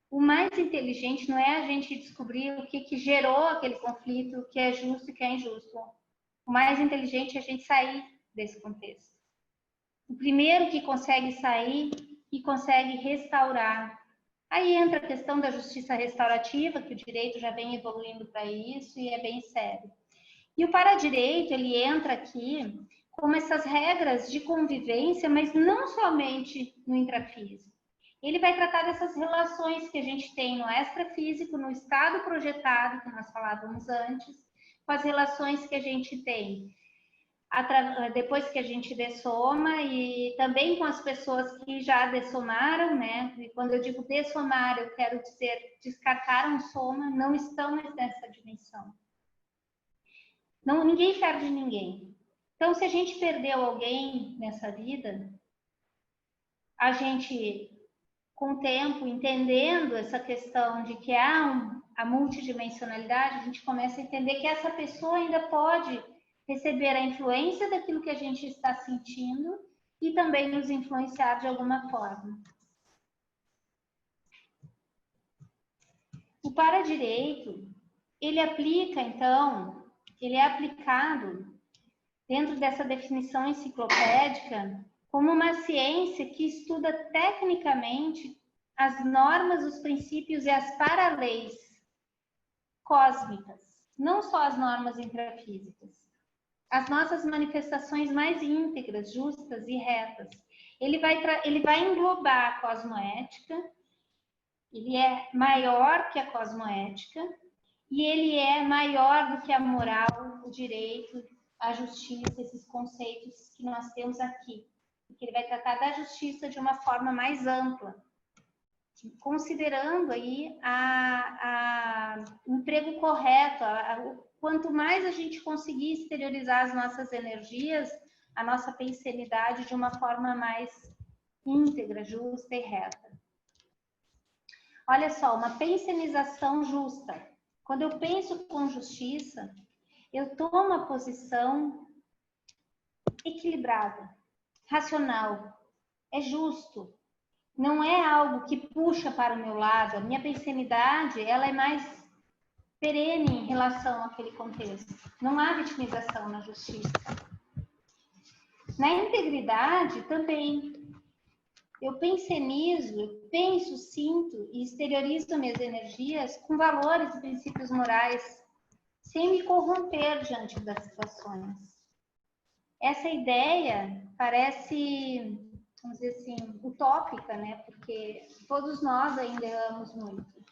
o mais inteligente não é a gente descobrir o que gerou aquele conflito, o que é justo e o que é injusto. O mais inteligente é a gente sair desse contexto. O primeiro que consegue sair e consegue restaurar. Aí entra a questão da justiça restaurativa, que o direito já vem evoluindo para isso e é bem sério. E o paradireito, ele entra aqui como essas regras de convivência, mas não somente no intrafísico. Ele vai tratar dessas relações que a gente tem no extrafísico, no estado projetado, que nós falávamos antes, com as relações que a gente tem depois que a gente dessoma e também com as pessoas que já dessomaram, né? E quando eu digo dessomar, eu quero dizer descartaram soma, não estão nessa dimensão. Não, ninguém perde ninguém. Então, se a gente perdeu alguém nessa vida, a gente, com o tempo, entendendo essa questão de que há a multidimensionalidade, a gente começa a entender que essa pessoa ainda pode receber a influência daquilo que a gente está sentindo e também nos influenciar de alguma forma. O paradireito, ele aplica, então, ele é aplicado dentro dessa definição enciclopédica como uma ciência que estuda tecnicamente as normas, os princípios e as paraleis cósmicas, não só as normas intrafísicas. As nossas manifestações mais íntegras, justas e retas. Ele vai englobar a cosmoética, ele é maior que a cosmoética, e ele é maior do que a moral, o direito, a justiça, esses conceitos que nós temos aqui. Porque ele vai tratar da justiça de uma forma mais ampla, considerando aí o emprego correto, quanto mais a gente conseguir exteriorizar as nossas energias, a nossa pensenidade de uma forma mais íntegra, justa e reta. Olha só, uma pensenização justa. Quando eu penso com justiça, eu tomo a posição equilibrada, racional, é justo. Não é algo que puxa para o meu lado. A minha pensenidade, ela é mais perene em relação àquele contexto. Não há vitimização na justiça. Na integridade, também. Eu pensenizo, eu penso, sinto e exteriorizo minhas energias com valores e princípios morais, sem me corromper diante das situações. Essa ideia parece, vamos dizer assim, utópica, né? Porque todos nós ainda erramos muito.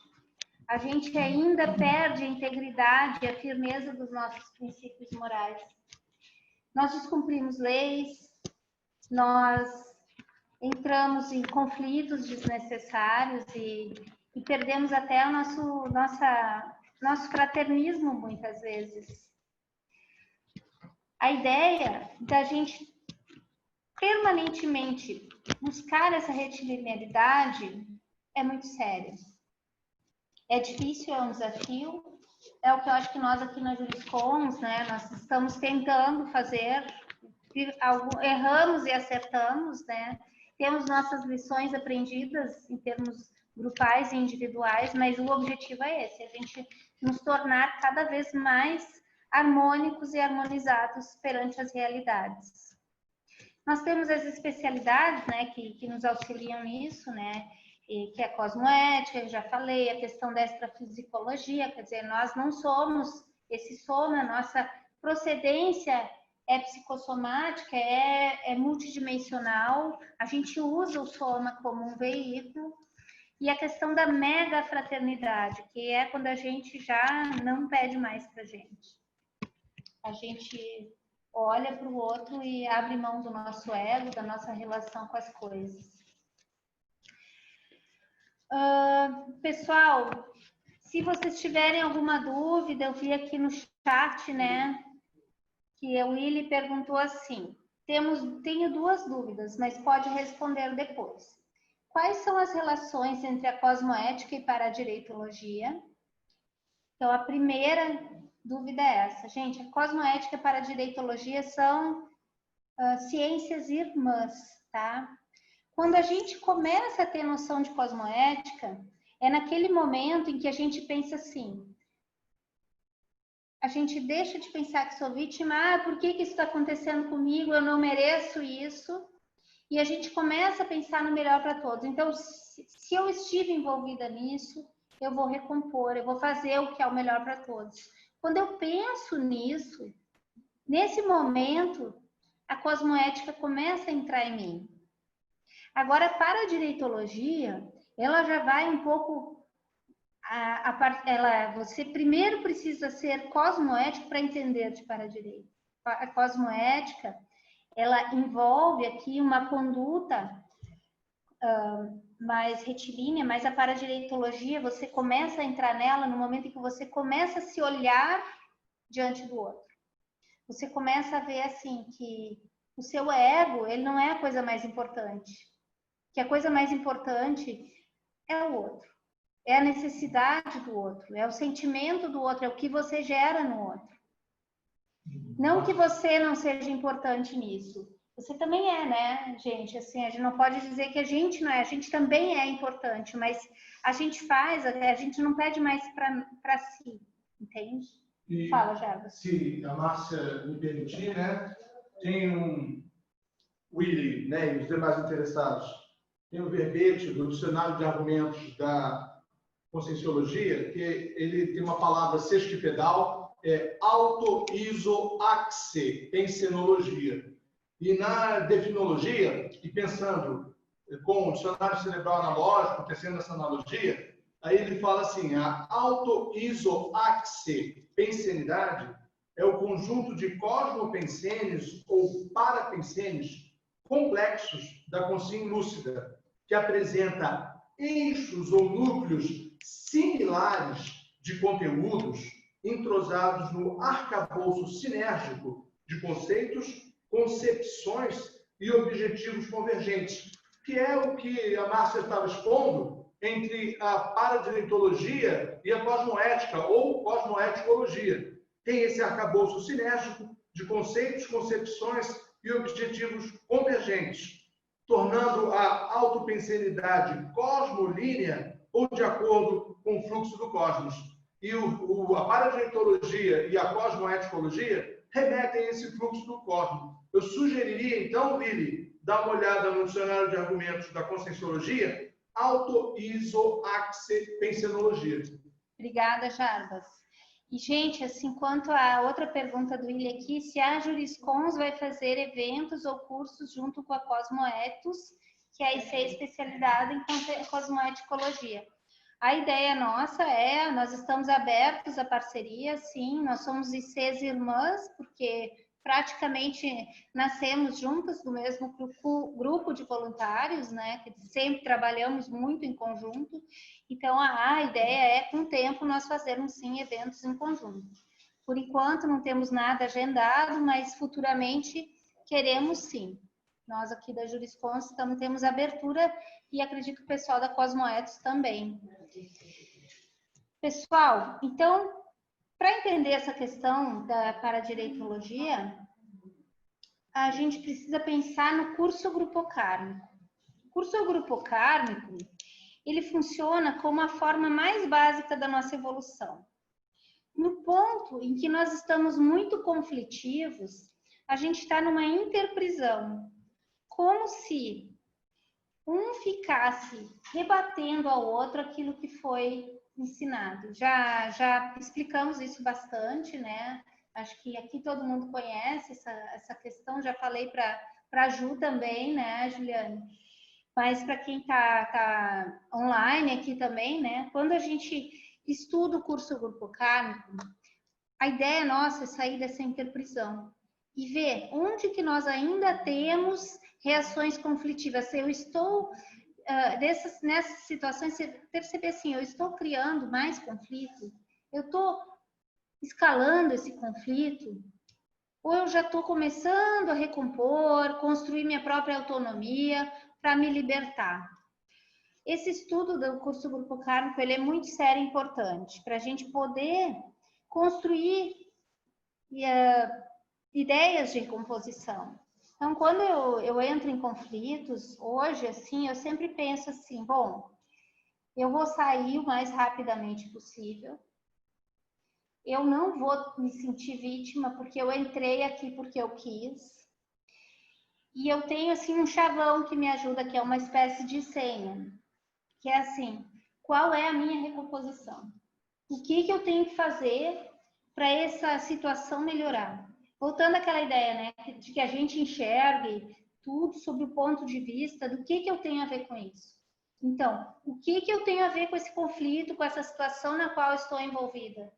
A gente ainda perde a integridade e a firmeza dos nossos princípios morais. Nós descumprimos leis, nós entramos em conflitos desnecessários e perdemos até o nosso fraternismo muitas vezes. A ideia da gente permanentemente buscar essa retilinearidade é muito séria. É difícil, é um desafio, é o que eu acho que nós aqui na Juriscons, né, nós estamos tentando fazer, erramos e acertamos, né, temos nossas lições aprendidas em termos grupais e individuais, mas o objetivo é esse, a gente nos tornar cada vez mais harmônicos e harmonizados perante as realidades. Nós temos as especialidades, né, que nos auxiliam nisso, né, que é a cosmoética, eu já falei, a questão da extrafisicologia, quer dizer, nós não somos esse soma, nossa procedência é psicossomática, é multidimensional, a gente usa o soma como um veículo, e a questão da mega fraternidade, que é quando a gente já não pede mais pra gente. A gente olha para o outro e abre mão do nosso ego, da nossa relação com as coisas. Pessoal, se vocês tiverem alguma dúvida, eu vi aqui no chat, né, que o Willy perguntou assim, tenho 2 dúvidas, mas pode responder depois. Quais são as relações entre a cosmoética e paradireitologia? Então, a primeira dúvida é essa. Gente, a cosmoética e a paradireitologia são ciências irmãs, tá? Quando a gente começa a ter noção de cosmoética, é naquele momento em que a gente pensa assim, a gente deixa de pensar que sou vítima, por que isso está acontecendo comigo, eu não mereço isso, e a gente começa a pensar no melhor para todos. Então, se eu estive envolvida nisso, eu vou recompor, eu vou fazer o que é o melhor para todos. Quando eu penso nisso, nesse momento, a cosmoética começa a entrar em mim. Agora, para a direitologia, ela já vai um pouco... você primeiro precisa ser cosmoético para entender de paradireito. A cosmoética, ela envolve aqui uma conduta mais retilínea, mas a paradireitologia, você começa a entrar nela no momento em que você começa a se olhar diante do outro. Você começa a ver assim que o seu ego, ele não é a coisa mais importante. Que a coisa mais importante é o outro. É a necessidade do outro, é o sentimento do outro, é o que você gera no outro. Não que você não seja importante nisso. Você também é, né, gente? Assim, a gente não pode dizer que a gente não é, a gente também é importante, mas a gente faz, a gente não pede mais para si, entende? E, fala, Jarbas. Se a Márcia me permitir, né, tem um Willy, né, e os demais interessados, tem um verbete do dicionário de argumentos da Conscienciologia, que ele tem uma palavra sextipedal, auto-iso-axe, pensenologia. E na definologia, e pensando com o dicionário cerebral analógico, pensando nessa analogia, aí ele fala assim, a auto-iso-axe, pensenidade, é o conjunto de cosmopensênios ou parapensênios complexos da consciência lúcida, que apresenta eixos ou núcleos similares de conteúdos entrosados no arcabouço sinérgico de conceitos, concepções e objetivos convergentes, que é o que a Márcia estava expondo entre a paradireitologia e a cosmoética ou cosmoeticologia. Tem esse arcabouço sinérgico de conceitos, concepções e objetivos convergentes, tornando a autopensenidade cosmolínea ou de acordo com o fluxo do cosmos. E a paradireitologia e a cosmoeticologia remetem a esse fluxo do cosmos. Eu sugeriria, então, Lili, dar uma olhada no dicionário de argumentos da Conscienciologia, auto-iso-axe pensenologia. Obrigada, Jarbas. E, gente, assim, quanto à outra pergunta do Willy aqui, se a Juriscons vai fazer eventos ou cursos junto com a Cosmoetos, que é a IC especializada em cosmoeticologia. A ideia nossa nós estamos abertos à parceria, sim, nós somos ICs irmãs, porque praticamente nascemos juntas do mesmo grupo de voluntários, né, que sempre trabalhamos muito em conjunto. Então, a ideia é, com o tempo, nós fazermos, sim, eventos em conjunto. Por enquanto, não temos nada agendado, mas futuramente queremos, sim. Nós aqui da Juriscons temos abertura e acredito que o pessoal da Cosmoetos também. Pessoal, então, para entender essa questão da paradireitologia, a gente precisa pensar no curso grupo kármico. O curso grupo kármico, ele funciona como a forma mais básica da nossa evolução. no ponto em que nós estamos muito conflitivos, a gente está numa interprisão, como se um ficasse rebatendo ao outro aquilo que foi ensinado. Já explicamos isso bastante, né? Acho que aqui todo mundo conhece essa questão, já falei para a Ju também, né, Juliane? Mas para quem tá online aqui também, né? Quando a gente estuda o curso Grupo Kármico, a ideia nossa é sair dessa interprisão e ver onde que nós ainda temos reações conflitivas. Se eu estou nessas situações, você perceber assim, eu estou criando mais conflito, eu estou escalando esse conflito, ou eu já estou começando a recompor, construir minha própria autonomia para me libertar. Esse estudo do curso Grupo Kármico, ele é muito sério e importante para a gente poder construir ideias de recomposição. Então, quando eu entro em conflitos, hoje, assim, eu sempre penso assim, bom, eu vou sair o mais rapidamente possível, eu não vou me sentir vítima porque eu entrei aqui porque eu quis, e eu tenho, assim, um chavão que me ajuda, que é uma espécie de senha, que é assim, qual é a minha recomposição? O que eu tenho que fazer para essa situação melhorar? Voltando àquela ideia, né, de que a gente enxergue tudo sob o ponto de vista do que eu tenho a ver com isso. Então, o que eu tenho a ver com esse conflito, com essa situação na qual eu estou envolvida?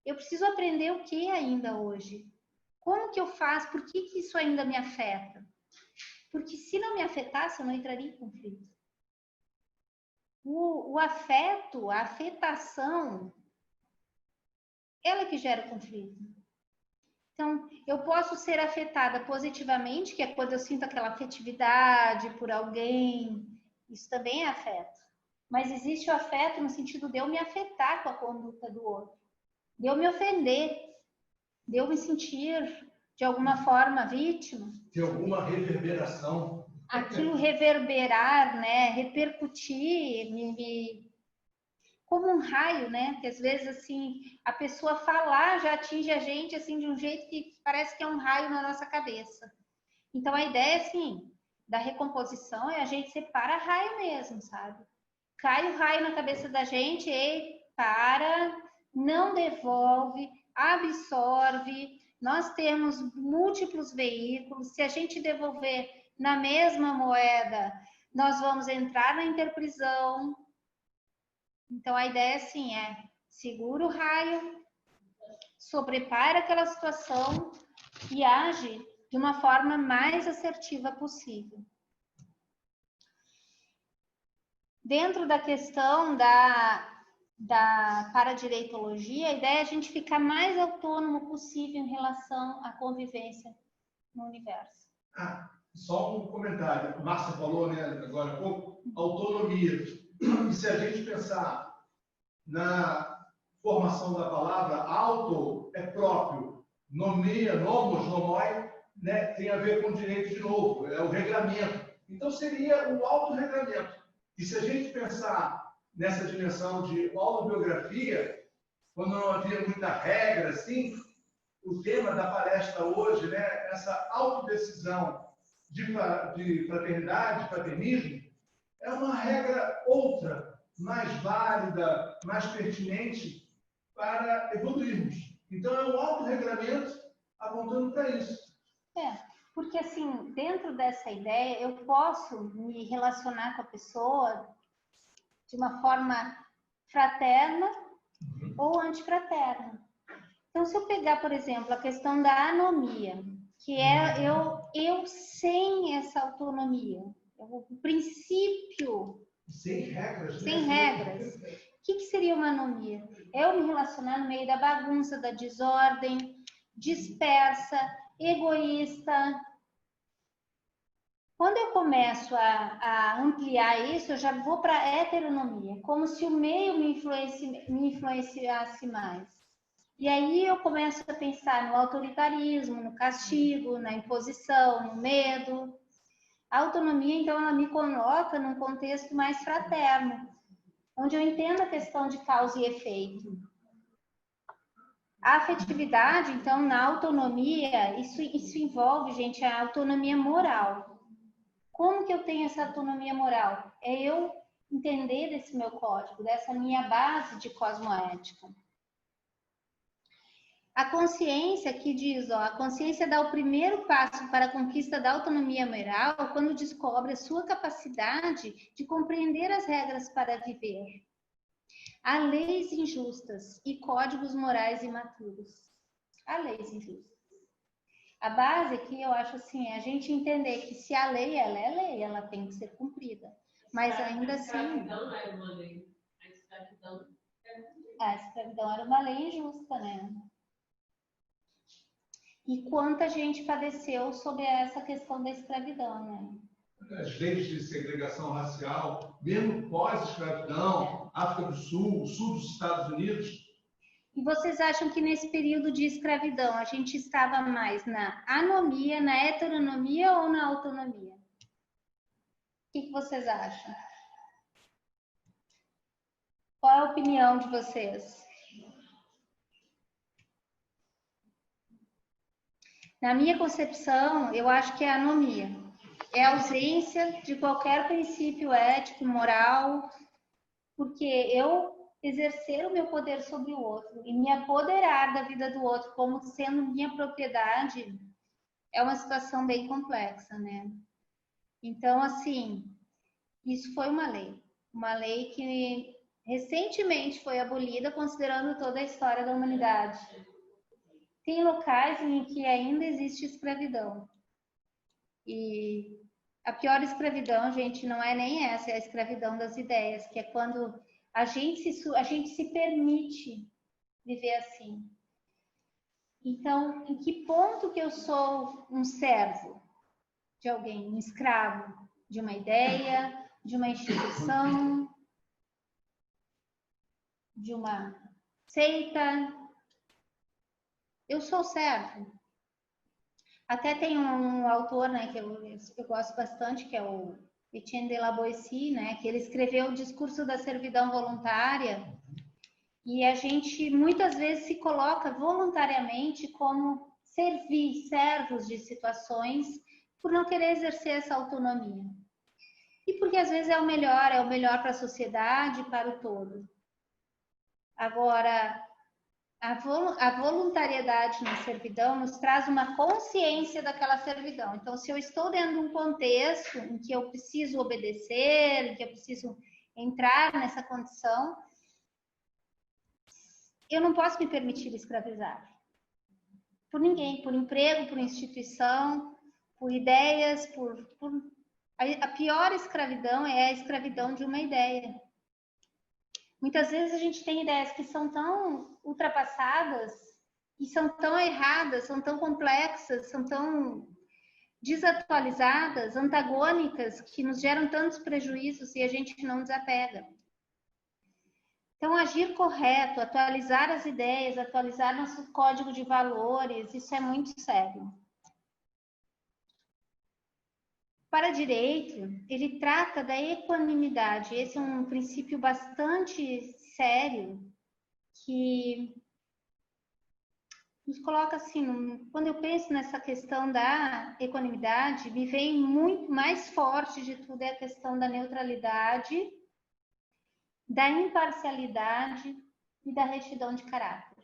Eu preciso aprender o que ainda hoje? Como que eu faço? Por que isso ainda me afeta? Porque se não me afetasse, eu não entraria em conflito. O afeto, a afetação, ela que gera o conflito. Então, eu posso ser afetada positivamente, que é quando eu sinto aquela afetividade por alguém, isso também é afeto. Mas existe o afeto no sentido de eu me afetar com a conduta do outro, de eu me ofender, de eu me sentir, de alguma forma, vítima. De alguma reverberação. Aquilo reverberar, né, repercutir, como um raio, né? Que às vezes, assim, a pessoa falar já atinge a gente, assim, de um jeito que parece que é um raio na nossa cabeça. Então, a ideia, assim, da recomposição é a gente separa raio mesmo, sabe? Cai o raio na cabeça da gente e para, não devolve, absorve. Nós temos múltiplos veículos. Se a gente devolver na mesma moeda, nós vamos entrar na interprisão. Então, a ideia, assim, segura o raio, sobrepara aquela situação e age de uma forma mais assertiva possível. Dentro da questão da paradireitologia, a ideia é a gente ficar mais autônomo possível em relação à convivência no universo. Só um comentário. A Márcia falou, né, agora há pouco, autonomia. E se a gente pensar na formação da palavra, auto é próprio, nomia, nomos, nomoi, né, tem a ver com direito de novo, é o regramento. Então seria o autorregramento. E se a gente pensar nessa dimensão de autobiografia, quando não havia muita regra, assim, o tema da palestra hoje, né, essa autodecisão de fraternidade, fraternismo, é uma regra outra, mais válida, mais pertinente para evoluirmos. Então, é um autorregramento apontando para isso. Porque assim, dentro dessa ideia, eu posso me relacionar com a pessoa de uma forma fraterna ou antifraterna. Então, se eu pegar, por exemplo, a questão da anomia, que é eu sem essa autonomia, o princípio... Sem regras. Sem regras. O que seria uma anomia? Eu me relacionar no meio da bagunça, da desordem, dispersa, egoísta. Quando eu começo a ampliar isso, eu já vou para a heteronomia, como se o meio me influenciasse mais. E aí eu começo a pensar no autoritarismo, no castigo, na imposição, no medo. A autonomia, então, ela me coloca num contexto mais fraterno, onde eu entendo a questão de causa e efeito. A afetividade, então, na autonomia, isso envolve, gente, a autonomia moral. Como que eu tenho essa autonomia moral? É eu entender desse meu código, dessa minha base de cosmoética. A consciência que diz, ó, a consciência dá o primeiro passo para a conquista da autonomia moral quando descobre a sua capacidade de compreender as regras para viver. Há leis injustas e códigos morais imaturos. Há leis injustas. A base aqui, eu acho assim, é a gente entender que se a lei, ela é lei, ela tem que ser cumprida. Mas ainda assim... A escravidão era uma lei. A escravidão era uma lei injusta, né? E quanta gente padeceu sobre essa questão da escravidão, né? As leis de segregação racial, mesmo pós-escravidão, África do Sul, o sul dos Estados Unidos. E vocês acham que nesse período de escravidão a gente estava mais na anomia, na heteronomia ou na autonomia? O que vocês acham? Qual é a opinião de vocês? Na minha concepção, eu acho que é a anomia. É a ausência de qualquer princípio ético, moral, porque eu exercer o meu poder sobre o outro e me apoderar da vida do outro como sendo minha propriedade é uma situação bem complexa, né? Então, assim, isso foi uma lei que recentemente foi abolida considerando toda a história da humanidade. Tem locais em que ainda existe escravidão. E a pior escravidão, gente, não é nem essa, é a escravidão das ideias, que é quando a gente se permite viver assim. Então, em que ponto que eu sou um servo de alguém, um escravo de uma ideia, de uma instituição, de uma seita? Eu sou servo. Até tem um autor, né, que eu gosto bastante, que é o Etienne de la Boétie, né, que ele escreveu o Discurso da Servidão Voluntária, e a gente muitas vezes se coloca voluntariamente como servos de situações por não querer exercer essa autonomia. E porque às vezes é o melhor para a sociedade, para o todo. Agora, a voluntariedade na servidão nos traz uma consciência daquela servidão. Então, se eu estou dentro de um contexto em que eu preciso obedecer, em que eu preciso entrar nessa condição, eu não posso me permitir escravizar. Por ninguém, por emprego, por instituição, por ideias, A pior escravidão é a escravidão de uma ideia. Muitas vezes a gente tem ideias que são tão ultrapassadas e são tão erradas, são tão complexas, são tão desatualizadas, antagônicas, que nos geram tantos prejuízos e a gente não desapega. Então, agir correto, atualizar as ideias, atualizar nosso código de valores, isso é muito sério. Para direito, ele trata da equanimidade. Esse é um princípio bastante sério que nos coloca assim, quando eu penso nessa questão da equanimidade, me vem muito mais forte de tudo é a questão da neutralidade, da imparcialidade e da retidão de caráter.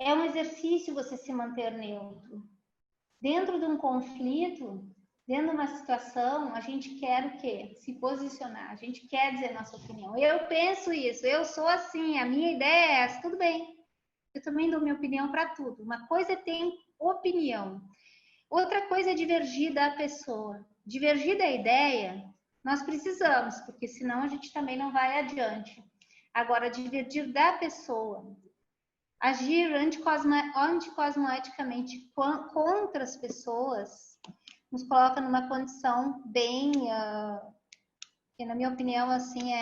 É um exercício você se manter neutro. Dentro de um conflito, dentro de uma situação, a gente quer o quê? Se posicionar, a gente quer dizer nossa opinião. Eu penso isso, eu sou assim, a minha ideia é essa, tudo bem. Eu também dou minha opinião para tudo. Uma coisa é ter opinião, outra coisa é divergir da pessoa. Divergir da ideia, nós precisamos, porque senão a gente também não vai adiante. Agora, divergir da pessoa, agir anticosmoeticamente contra as pessoas nos coloca numa condição bem, que na minha opinião, assim,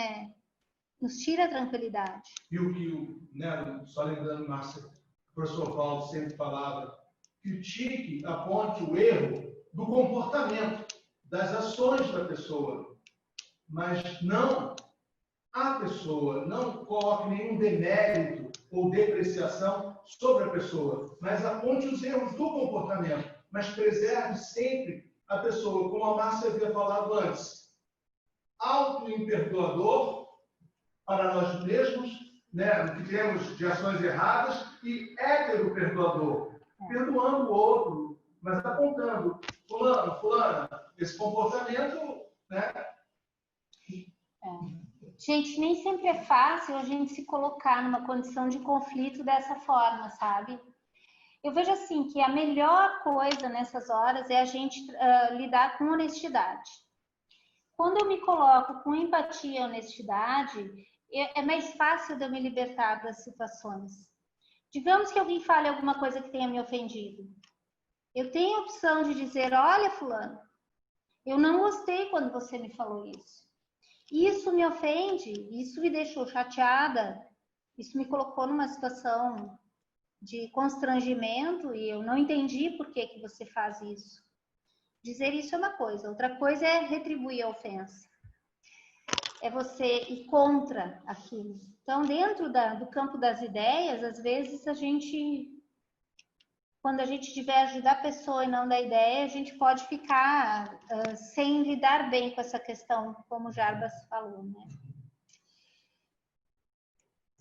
nos tira a tranquilidade. E o que, né, só lembrando, Márcia, o professor Paulo sempre falava, critique, aponte o erro do comportamento, das ações da pessoa, mas não a pessoa, não coloque nenhum demérito ou depreciação sobre a pessoa, mas aponte os erros do comportamento, mas preserve sempre a pessoa, como a Márcia havia falado antes, auto-imperdoador para nós mesmos, né, o que temos de ações erradas, e hétero-perdoador, perdoando o outro, mas apontando, fulano, fulana, esse comportamento, né? Gente, nem sempre é fácil a gente se colocar numa condição de conflito dessa forma, sabe? Eu vejo assim que a melhor coisa nessas horas é a gente lidar com honestidade. Quando eu me coloco com empatia e honestidade, é mais fácil de eu me libertar das situações. Digamos que alguém fale alguma coisa que tenha me ofendido. Eu tenho a opção de dizer, olha, fulano, eu não gostei quando você me falou isso. Isso me ofende, isso me deixou chateada, isso me colocou numa situação de constrangimento e eu não entendi por que você faz isso. Dizer isso é uma coisa, outra coisa é retribuir a ofensa. É você ir contra aquilo. Então, dentro do campo das ideias, às vezes quando a gente tiver ajudar a pessoa e não dar ideia, a gente pode ficar sem lidar bem com essa questão, como o Jarbas falou, né?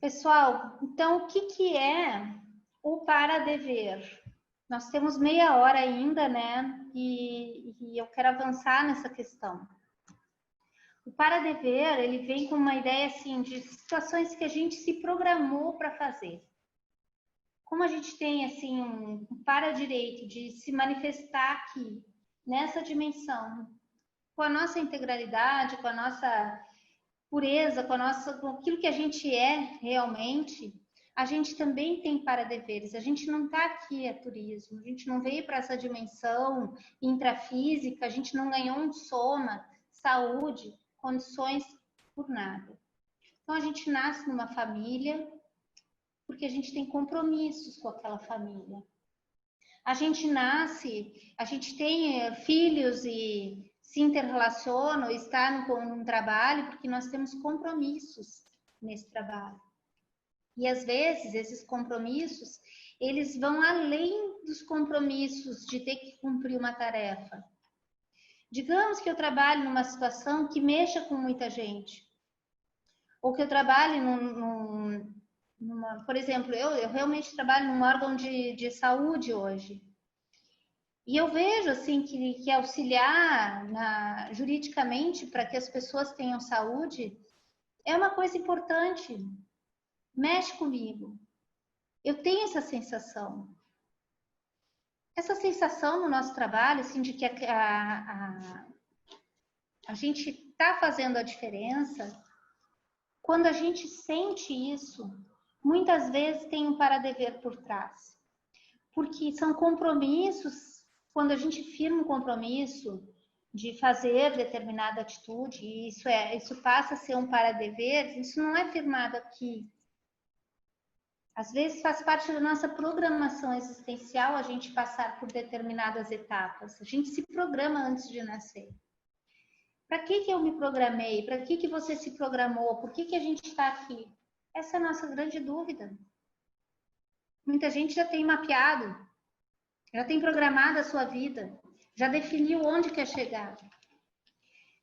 Pessoal, então o que é o para-dever? Nós temos meia hora ainda, né? E eu quero avançar nessa questão. O para-dever, ele vem com uma ideia assim de situações que a gente se programou para fazer. Como a gente tem assim um para-direito de se manifestar aqui, nessa dimensão, com a nossa integralidade, com a nossa pureza, com aquilo que a gente é realmente, a gente também tem para-deveres. A gente não está aqui a turismo, a gente não veio para essa dimensão intrafísica, a gente não ganhou um soma, saúde, condições por nada. Então, a gente nasce numa família porque a gente tem compromissos com aquela família. A gente nasce, a gente tem filhos e se interrelacionam, está num trabalho porque nós temos compromissos nesse trabalho. E às vezes esses compromissos, eles vão além dos compromissos de ter que cumprir uma tarefa. Digamos que eu trabalho numa situação que mexa com muita gente. Ou que eu trabalhe por exemplo, eu realmente trabalho num órgão de saúde hoje. E eu vejo assim que auxiliar juridicamente para que as pessoas tenham saúde é uma coisa importante. Mexe comigo. Eu tenho essa sensação. Essa sensação no nosso trabalho, assim, de que a gente está fazendo a diferença, quando a gente sente isso, muitas vezes tem um para-dever por trás. Porque são compromissos, quando a gente firma um compromisso de fazer determinada atitude, e isso passa a ser um para-dever, isso não é firmado aqui. Às vezes faz parte da nossa programação existencial a gente passar por determinadas etapas. A gente se programa antes de nascer. Para que eu me programei? Para que você se programou? Por que a gente está aqui? Essa é a nossa grande dúvida. Muita gente já tem mapeado, já tem programado a sua vida, já definiu onde quer chegar.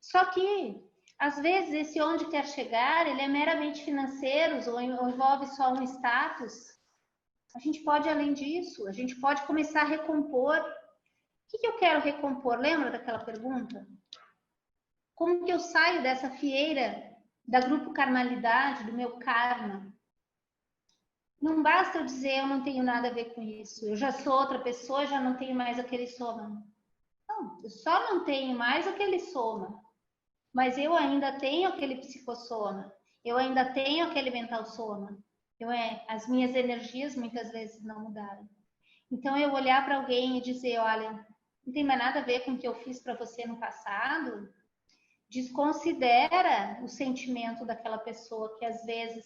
Só que, às vezes, esse onde quer chegar, ele é meramente financeiro ou envolve só um status. A gente pode, além disso, a gente pode começar a recompor. O que eu quero recompor? Lembra daquela pergunta? Como que eu saio dessa fieira da grupo karmalidade, do meu karma? Não basta eu dizer eu não tenho nada a ver com isso. Eu já sou outra pessoa, já não tenho mais aquele soma. Não, eu só não tenho mais aquele soma. Mas eu ainda tenho aquele psicossoma, eu ainda tenho aquele mental soma. As minhas energias muitas vezes não mudaram. Então, eu olhar para alguém e dizer, olha, não tem mais nada a ver com o que eu fiz para você no passado, desconsidera o sentimento daquela pessoa que às vezes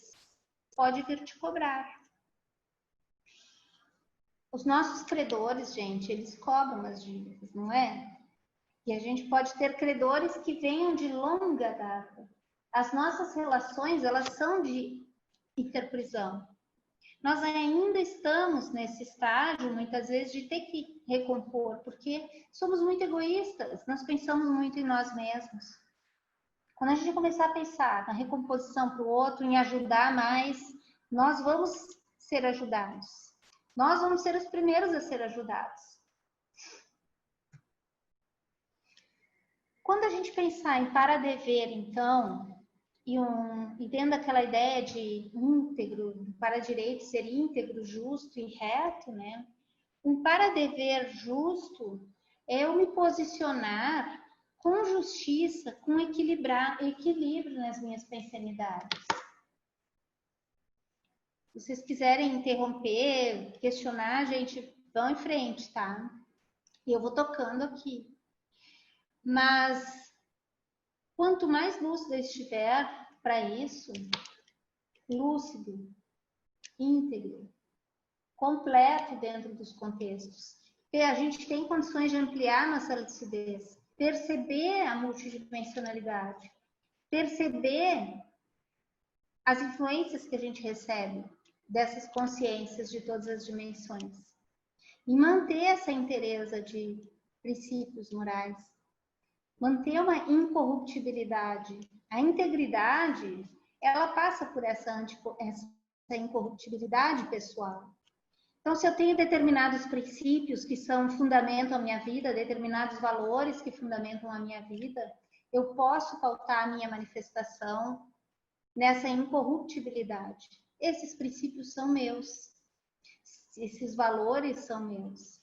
pode vir te cobrar. Os nossos credores, gente, eles cobram as dívidas, não é? E a gente pode ter credores que venham de longa data. As nossas relações, elas são de interprisão. nós ainda estamos nesse estágio, muitas vezes, de ter que recompor, porque somos muito egoístas, nós pensamos muito em nós mesmos. Quando a gente começar a pensar na recomposição para o outro, em ajudar mais, nós vamos ser ajudados. Nós vamos ser os primeiros a ser ajudados. Quando a gente pensar em para-dever, então, e tendo aquela ideia de íntegro, para-direito ser íntegro, justo e reto, né? Um para-dever justo é eu me posicionar com justiça, com equilíbrio nas minhas pensanidades. Se vocês quiserem interromper, questionar, gente, vão em frente, tá? E eu vou tocando aqui. Mas quanto mais lúcida estiver para isso, lúcido, íntegro, completo dentro dos contextos, porque a gente tem condições de ampliar nossa lucidez, perceber a multidimensionalidade, perceber as influências que a gente recebe dessas consciências de todas as dimensões e manter essa inteireza de princípios morais, manter uma incorruptibilidade. A integridade, ela passa por essa incorruptibilidade pessoal. Então, se eu tenho determinados princípios que são fundamentam a minha vida, determinados valores que fundamentam a minha vida, eu posso pautar a minha manifestação nessa incorruptibilidade. Esses princípios são meus. Esses valores são meus.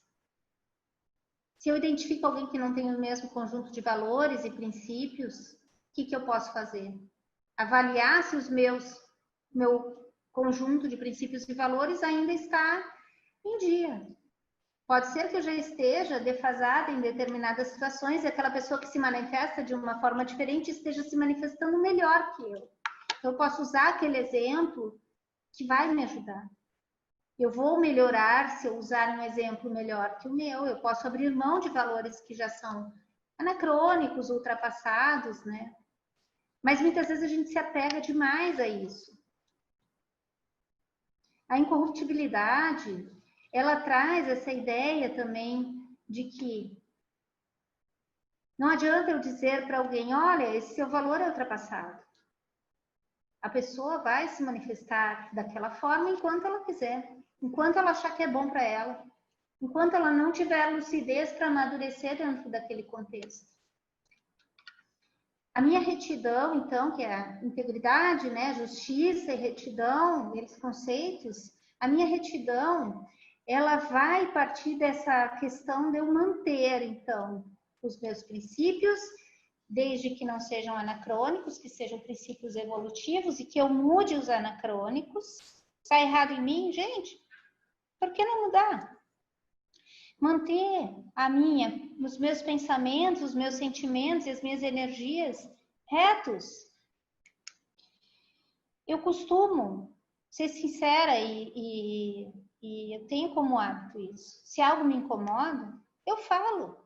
Se eu identifico alguém que não tem o mesmo conjunto de valores e princípios, o que eu posso fazer? Avaliar se meu conjunto de princípios e valores ainda está em dia. Pode ser que eu já esteja defasada em determinadas situações e aquela pessoa que se manifesta de uma forma diferente esteja se manifestando melhor que eu. Então, eu posso usar aquele exemplo que vai me ajudar. Eu vou melhorar se eu usar um exemplo melhor que o meu. Eu posso abrir mão de valores que já são anacrônicos, ultrapassados, né? Mas muitas vezes a gente se apega demais a isso. A incorruptibilidade, ela traz essa ideia também de que não adianta eu dizer para alguém, olha, esse seu valor é ultrapassado. A pessoa vai se manifestar daquela forma enquanto ela quiser, enquanto ela achar que é bom para ela, enquanto ela não tiver lucidez para amadurecer dentro daquele contexto. A minha retidão, então, que é a integridade, né, justiça e retidão, esses conceitos, a minha retidão, ela vai partir dessa questão de eu manter, então, os meus princípios, desde que não sejam anacrônicos, que sejam princípios evolutivos e que eu mude os anacrônicos. Está errado em mim? Gente, por que não mudar? Manter os meus pensamentos, os meus sentimentos e as minhas energias retos. Eu costumo ser sincera e eu tenho como hábito isso. Se algo me incomoda, eu falo.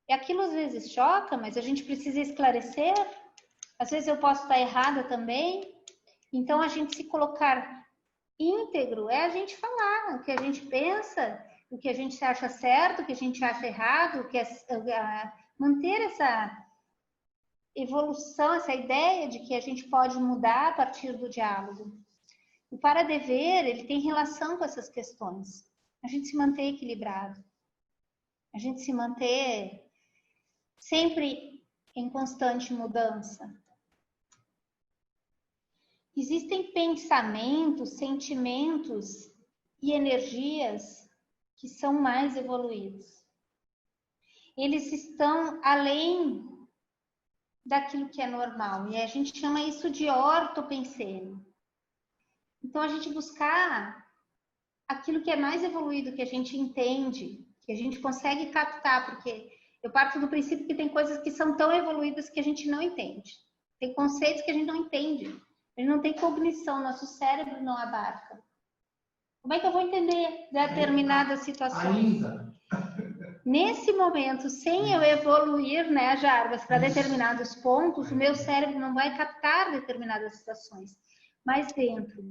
E aquilo às vezes choca, mas a gente precisa esclarecer. Às vezes eu posso estar errada também. Então, a gente se colocar íntegro é a gente falar o que a gente pensa, o que a gente acha certo, o que a gente acha errado, manter essa evolução, essa ideia de que a gente pode mudar a partir do diálogo. O para-dever, ele tem relação com essas questões. A gente se manter equilibrado. A gente se manter sempre em constante mudança. Existem pensamentos, sentimentos e energias que são mais evoluídos. Eles estão além daquilo que é normal. E a gente chama isso de ortopensene. Então, a gente buscar aquilo que é mais evoluído, que a gente entende, que a gente consegue captar, porque eu parto do princípio que tem coisas que são tão evoluídas que a gente não entende. Tem conceitos que a gente não entende. A gente não tem cognição, nosso cérebro não abarca. Como é que eu vou entender determinadas situações? Ainda. Nesse momento, sem eu evoluir, né, Jarbas, para determinados pontos, o meu cérebro não vai captar determinadas situações. Mas dentro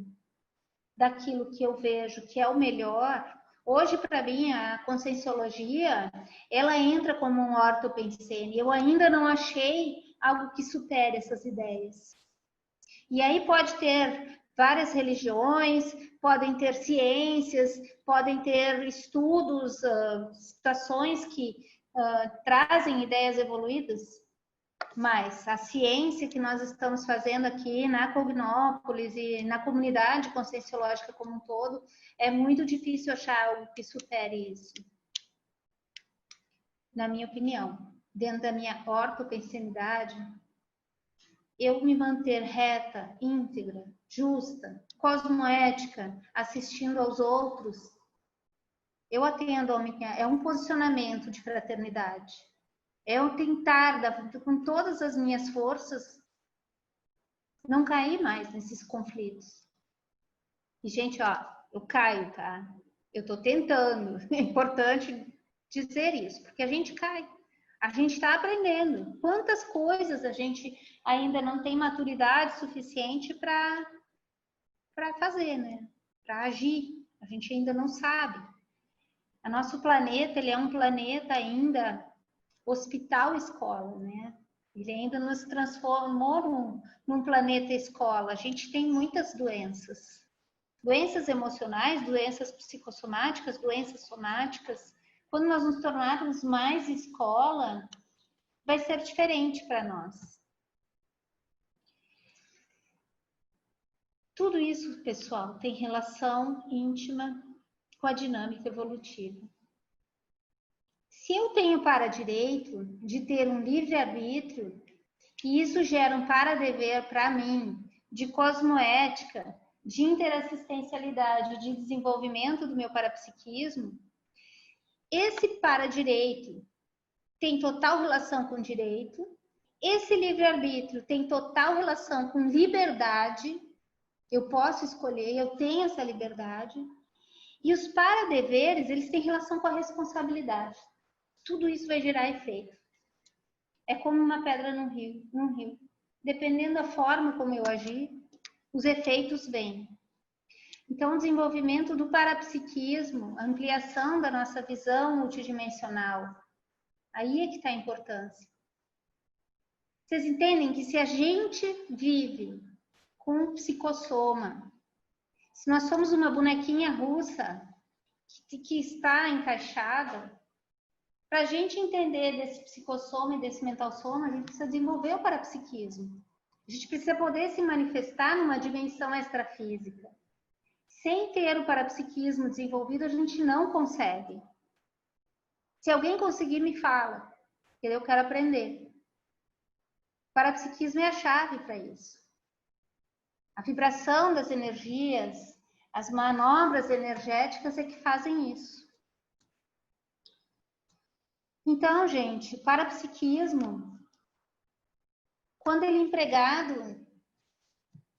daquilo que eu vejo que é o melhor. Hoje, para mim, a conscienciologia, ela entra como um ortopensene. Eu ainda não achei algo que supere essas ideias. E aí pode ter várias religiões, podem ter ciências, podem ter estudos, situações que trazem ideias evoluídas, mas a ciência que nós estamos fazendo aqui na Cognópolis e na comunidade conscienciológica como um todo, é muito difícil achar algo que supere isso. Na minha opinião, dentro da minha ortopensenidade, eu me manter reta, íntegra, justa, cosmoética, assistindo aos outros, eu atendo ao minha, é um posicionamento de fraternidade. É eu tentar, com todas as minhas forças, não cair mais nesses conflitos. E, gente, ó, eu caio, tá? Eu tô tentando. É importante dizer isso, porque a gente cai. A gente está aprendendo. Quantas coisas a gente ainda não tem maturidade suficiente para fazer, né? Para agir. A gente ainda não sabe. O nosso planeta, ele é um planeta ainda hospital-escola, né? Ele ainda nos transformou num planeta escola. A gente tem muitas doenças. Doenças emocionais, doenças psicossomáticas, doenças somáticas. Quando nós nos tornarmos mais escola, vai ser diferente para nós. Tudo isso, pessoal, tem relação íntima com a dinâmica evolutiva. Se eu tenho para-direito de ter um livre-arbítrio, e isso gera um para-dever para mim de cosmoética, de interassistencialidade, de desenvolvimento do meu parapsiquismo, esse para-direito tem total relação com direito, esse livre-arbítrio tem total relação com liberdade, eu posso escolher, eu tenho essa liberdade, e os para-deveres, eles têm relação com a responsabilidade. Tudo isso vai gerar efeito. É como uma pedra num rio. Dependendo da forma como eu agir, os efeitos vêm. Então, o desenvolvimento do parapsiquismo, a ampliação da nossa visão multidimensional, aí é que está a importância. Vocês entendem que se a gente vive com um psicossoma, se nós somos uma bonequinha russa que está encaixada, para a gente entender desse psicossoma e desse mental soma, a gente precisa desenvolver o parapsiquismo. A gente precisa poder se manifestar numa dimensão extrafísica. Sem ter o parapsiquismo desenvolvido, a gente não consegue. Se alguém conseguir, me fala, porque eu quero aprender. O parapsiquismo é a chave para isso. A vibração das energias, as manobras energéticas é que fazem isso. Então, gente, o parapsiquismo, quando ele é empregado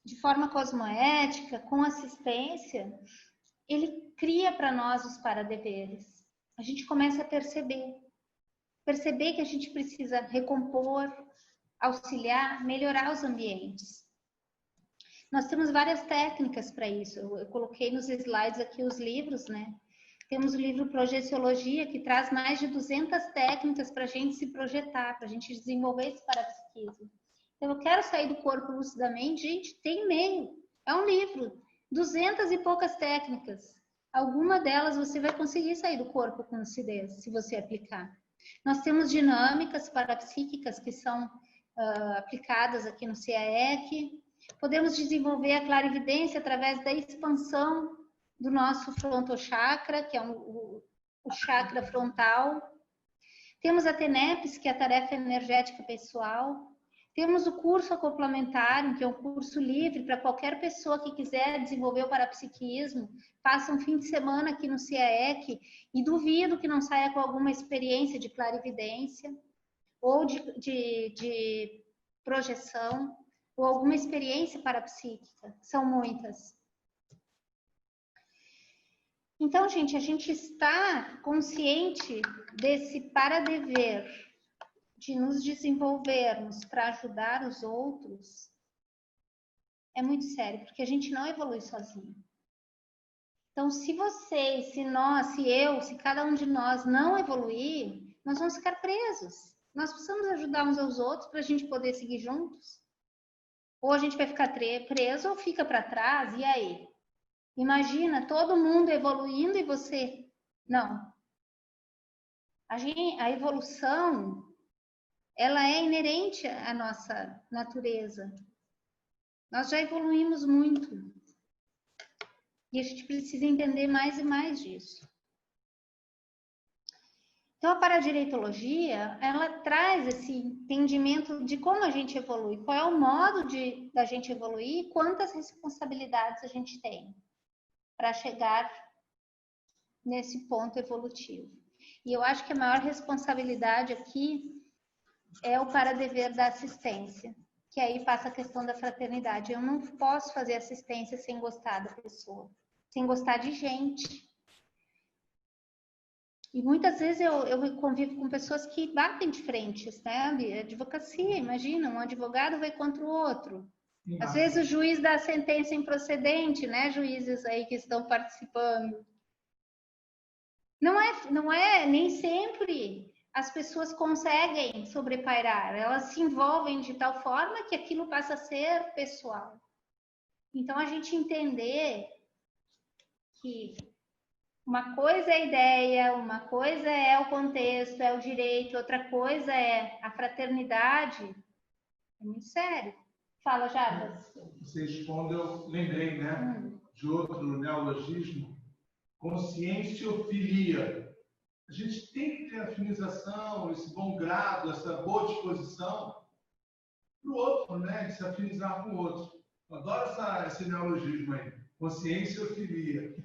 de forma cosmoética, com assistência, ele cria para nós os paradeveres. A gente começa a perceber que a gente precisa recompor, auxiliar, melhorar os ambientes. Nós temos várias técnicas para isso. Eu coloquei nos slides aqui os livros, né? Temos o livro Projeciologia, que traz mais de 200 técnicas para a gente se projetar, para a gente desenvolver esse parapsiquismo. Então, eu quero sair do corpo lucidamente. Gente, tem e-mail. É um livro. 200 e poucas técnicas. Alguma delas você vai conseguir sair do corpo com lucidez, se você aplicar. Nós temos dinâmicas parapsíquicas que são aplicadas aqui no CAEC. Podemos desenvolver a clarividência através da expansão do nosso frontochakra, que é o chakra frontal. Temos a TENEPS, que é a tarefa energética pessoal. Temos o curso acoplamentário, que é um curso livre para qualquer pessoa que quiser desenvolver o parapsiquismo. Faça um fim de semana aqui no CAEC e duvido que não saia com alguma experiência de clarividência ou de projeção ou alguma experiência parapsíquica. São muitas. Então, gente, a gente está consciente desse para-dever de nos desenvolvermos para ajudar os outros, é muito sério, porque a gente não evolui sozinho. Então, se vocês, se nós, se eu, se cada um de nós não evoluir, nós vamos ficar presos. Nós precisamos ajudar uns aos outros para a gente poder seguir juntos. Ou a gente vai ficar preso ou fica para trás, e aí? Imagina todo mundo evoluindo e você não. A evolução, ela é inerente à nossa natureza. Nós já evoluímos muito. E a gente precisa entender mais e mais disso. Então, a paradireitologia, ela traz esse entendimento de como a gente evolui, qual é o modo da gente evoluir, quantas responsabilidades a gente tem para chegar nesse ponto evolutivo. E eu acho que a maior responsabilidade aqui é o para-dever da assistência, que aí passa a questão da fraternidade. Eu não posso fazer assistência sem gostar da pessoa, sem gostar de gente. E muitas vezes eu convivo com pessoas que batem de frente, né? Advocacia, imagina, um advogado vai contra o outro. Às vezes o juiz dá a sentença improcedente, né? Juízes aí que estão participando. Não é nem sempre as pessoas conseguem sobrepairar, elas se envolvem de tal forma que aquilo passa a ser pessoal. Então, a gente entender que uma coisa é a ideia, uma coisa é o contexto, é o direito, outra coisa é a fraternidade, é muito sério. Fala, Jarbas. Você expondo, eu lembrei, né, de outro neologismo, conscienciofilia. A gente tem que ter afinização, esse bom grado, essa boa disposição para o outro, né? De se afinizar com o outro. Eu adoro esse neologismo aí, conscienciofilia.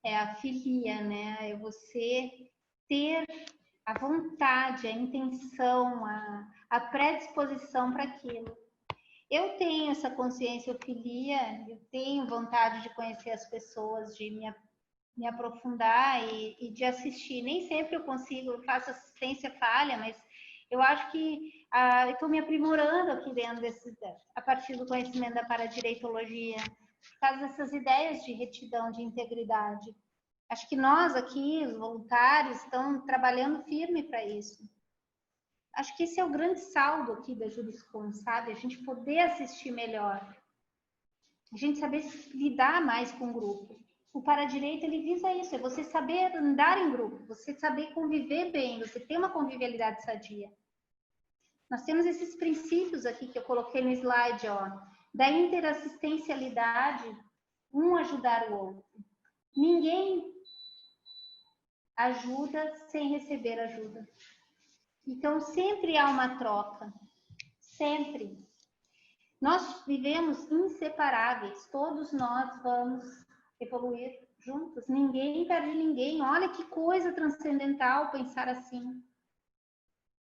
É a filia, né? É você ter a vontade, a intenção, a predisposição para aquilo. Eu tenho essa conscienciofilia, eu tenho vontade de conhecer as pessoas, de me aprofundar e de assistir. Nem sempre eu consigo, eu faço assistência falha, mas eu acho que eu estou me aprimorando aqui dentro a partir do conhecimento da paradireitologia, por causa dessas ideias de retidão, de integridade. Acho que nós aqui, os voluntários, estão trabalhando firme para isso. Acho que esse é o grande saldo aqui da Juriscom, sabe? A gente poder assistir melhor. A gente saber lidar mais com o grupo. O Paradireito, ele visa isso, é você saber andar em grupo, você saber conviver bem, você ter uma convivialidade sadia. Nós temos esses princípios aqui que eu coloquei no slide, ó, da interassistencialidade, um ajudar o outro. Ninguém ajuda sem receber ajuda. Então, sempre há uma troca. Sempre. Nós vivemos inseparáveis. Todos nós vamos evoluir juntos. Ninguém perde ninguém. Olha que coisa transcendental pensar assim.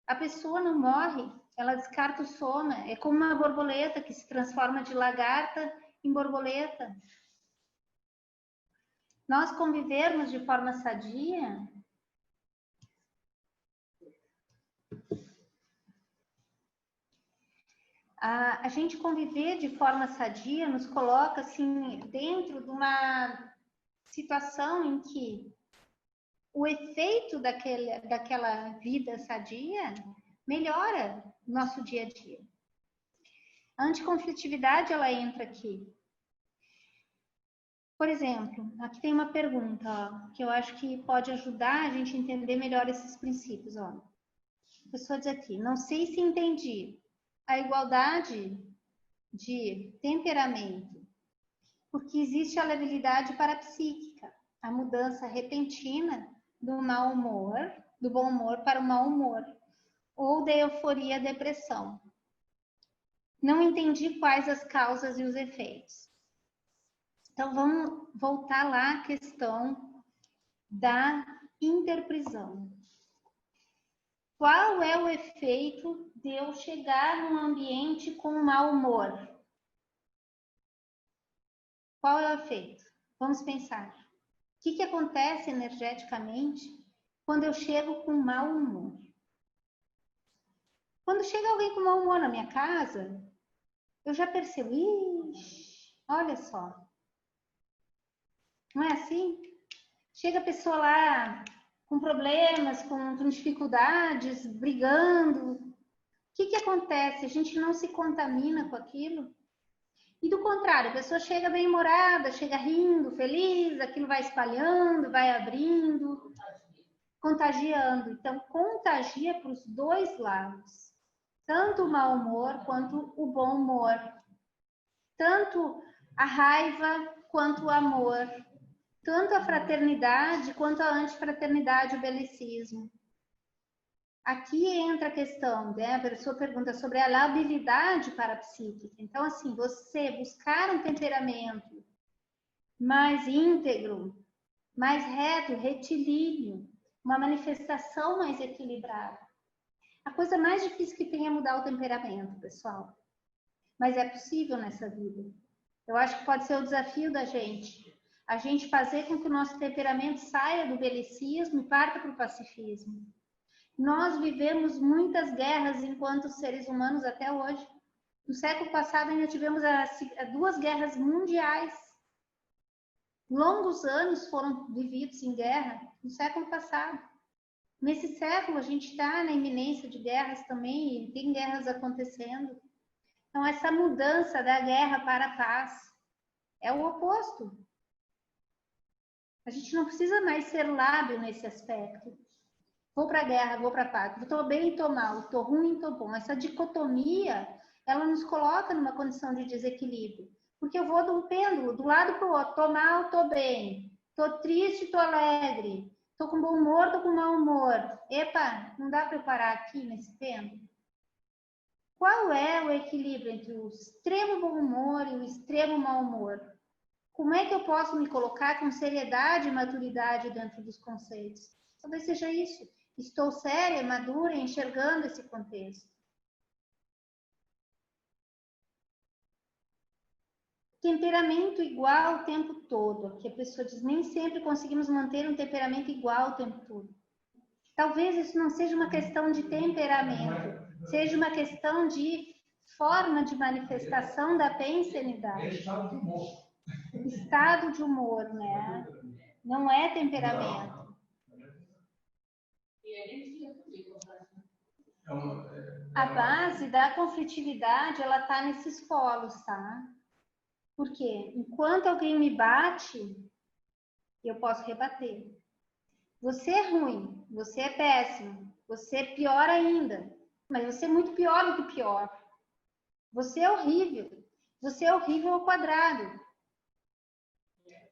A pessoa não morre. Ela descarta o soma. É como uma borboleta que se transforma de lagarta em borboleta. Nós convivermos de forma sadia, a gente conviver de forma sadia nos coloca assim dentro de uma situação em que o efeito daquela vida sadia melhora o nosso dia a dia. A anticonflitividade, ela entra aqui. Por exemplo, aqui tem uma pergunta, ó, que eu acho que pode ajudar a gente a entender melhor esses princípios. Ó. A pessoa diz aqui, não sei se entendi a igualdade de temperamento, porque existe a labilidade parapsíquica, a mudança repentina do mau humor, do bom humor para o mau humor, ou da euforia à depressão. Não entendi quais as causas e os efeitos. Então, vamos voltar lá à questão da interprisão. Qual é o efeito de eu chegar num ambiente com mau humor? Qual é o efeito? Vamos pensar. O que acontece energeticamente quando eu chego com mau humor? Quando chega alguém com mau humor na minha casa, eu já percebo, olha só, Não é assim? Chega a pessoa lá com problemas, com dificuldades, brigando. O que acontece? A gente não se contamina com aquilo? E do contrário, a pessoa chega bem-humorada, chega rindo, feliz, aquilo vai espalhando, vai abrindo, contagiando. Então, contagia para os dois lados. Tanto o mau humor quanto o bom humor. Tanto a raiva quanto o amor. Tanto a fraternidade quanto a antifraternidade, o belicismo. Aqui entra a questão, né? A pessoa pergunta sobre a labilidade parapsíquica. Então, assim, você buscar um temperamento mais íntegro, mais reto, retilíneo, uma manifestação mais equilibrada. A coisa mais difícil que tem é mudar o temperamento, pessoal. Mas é possível nessa vida. Eu acho que pode ser o desafio da gente. A gente fazer com que o nosso temperamento saia do belicismo e parta para o pacifismo. Nós vivemos muitas guerras enquanto seres humanos até hoje. No século passado ainda tivemos duas guerras mundiais. Longos anos foram vividos em guerra no século passado. Nesse século a gente está na iminência de guerras também, e tem guerras acontecendo. Então essa mudança da guerra para a paz é o oposto. A gente não precisa mais ser lábil nesse aspecto. Vou para a guerra, vou para a paz. Estou bem, estou mal. Estou ruim, estou bom. Essa dicotomia, ela nos coloca numa condição de desequilíbrio. Porque eu vou de um pêndulo, do lado para o outro. Estou mal, estou bem. Estou triste, estou alegre. Estou com bom humor, estou com mau humor. Epa, não dá para eu parar aqui nesse pêndulo? Qual é o equilíbrio entre o extremo bom humor e o extremo mau humor? Como é que eu posso me colocar com seriedade e maturidade dentro dos conceitos? Talvez seja isso. Estou séria, madura, enxergando esse contexto. Temperamento igual o tempo todo. Aqui a pessoa diz, nem sempre conseguimos manter um temperamento igual o tempo todo. Talvez isso não seja uma questão de temperamento, seja uma questão de forma de manifestação da pensenidade. É estado de humor. Estado de humor, né? Não é temperamento. A base da conflitividade, ela está nesses polos, tá? Porque enquanto alguém me bate, eu posso rebater. Você é ruim, você é péssimo, você é pior ainda. Mas você é muito pior do que pior. Você é horrível. Você é horrível ao quadrado.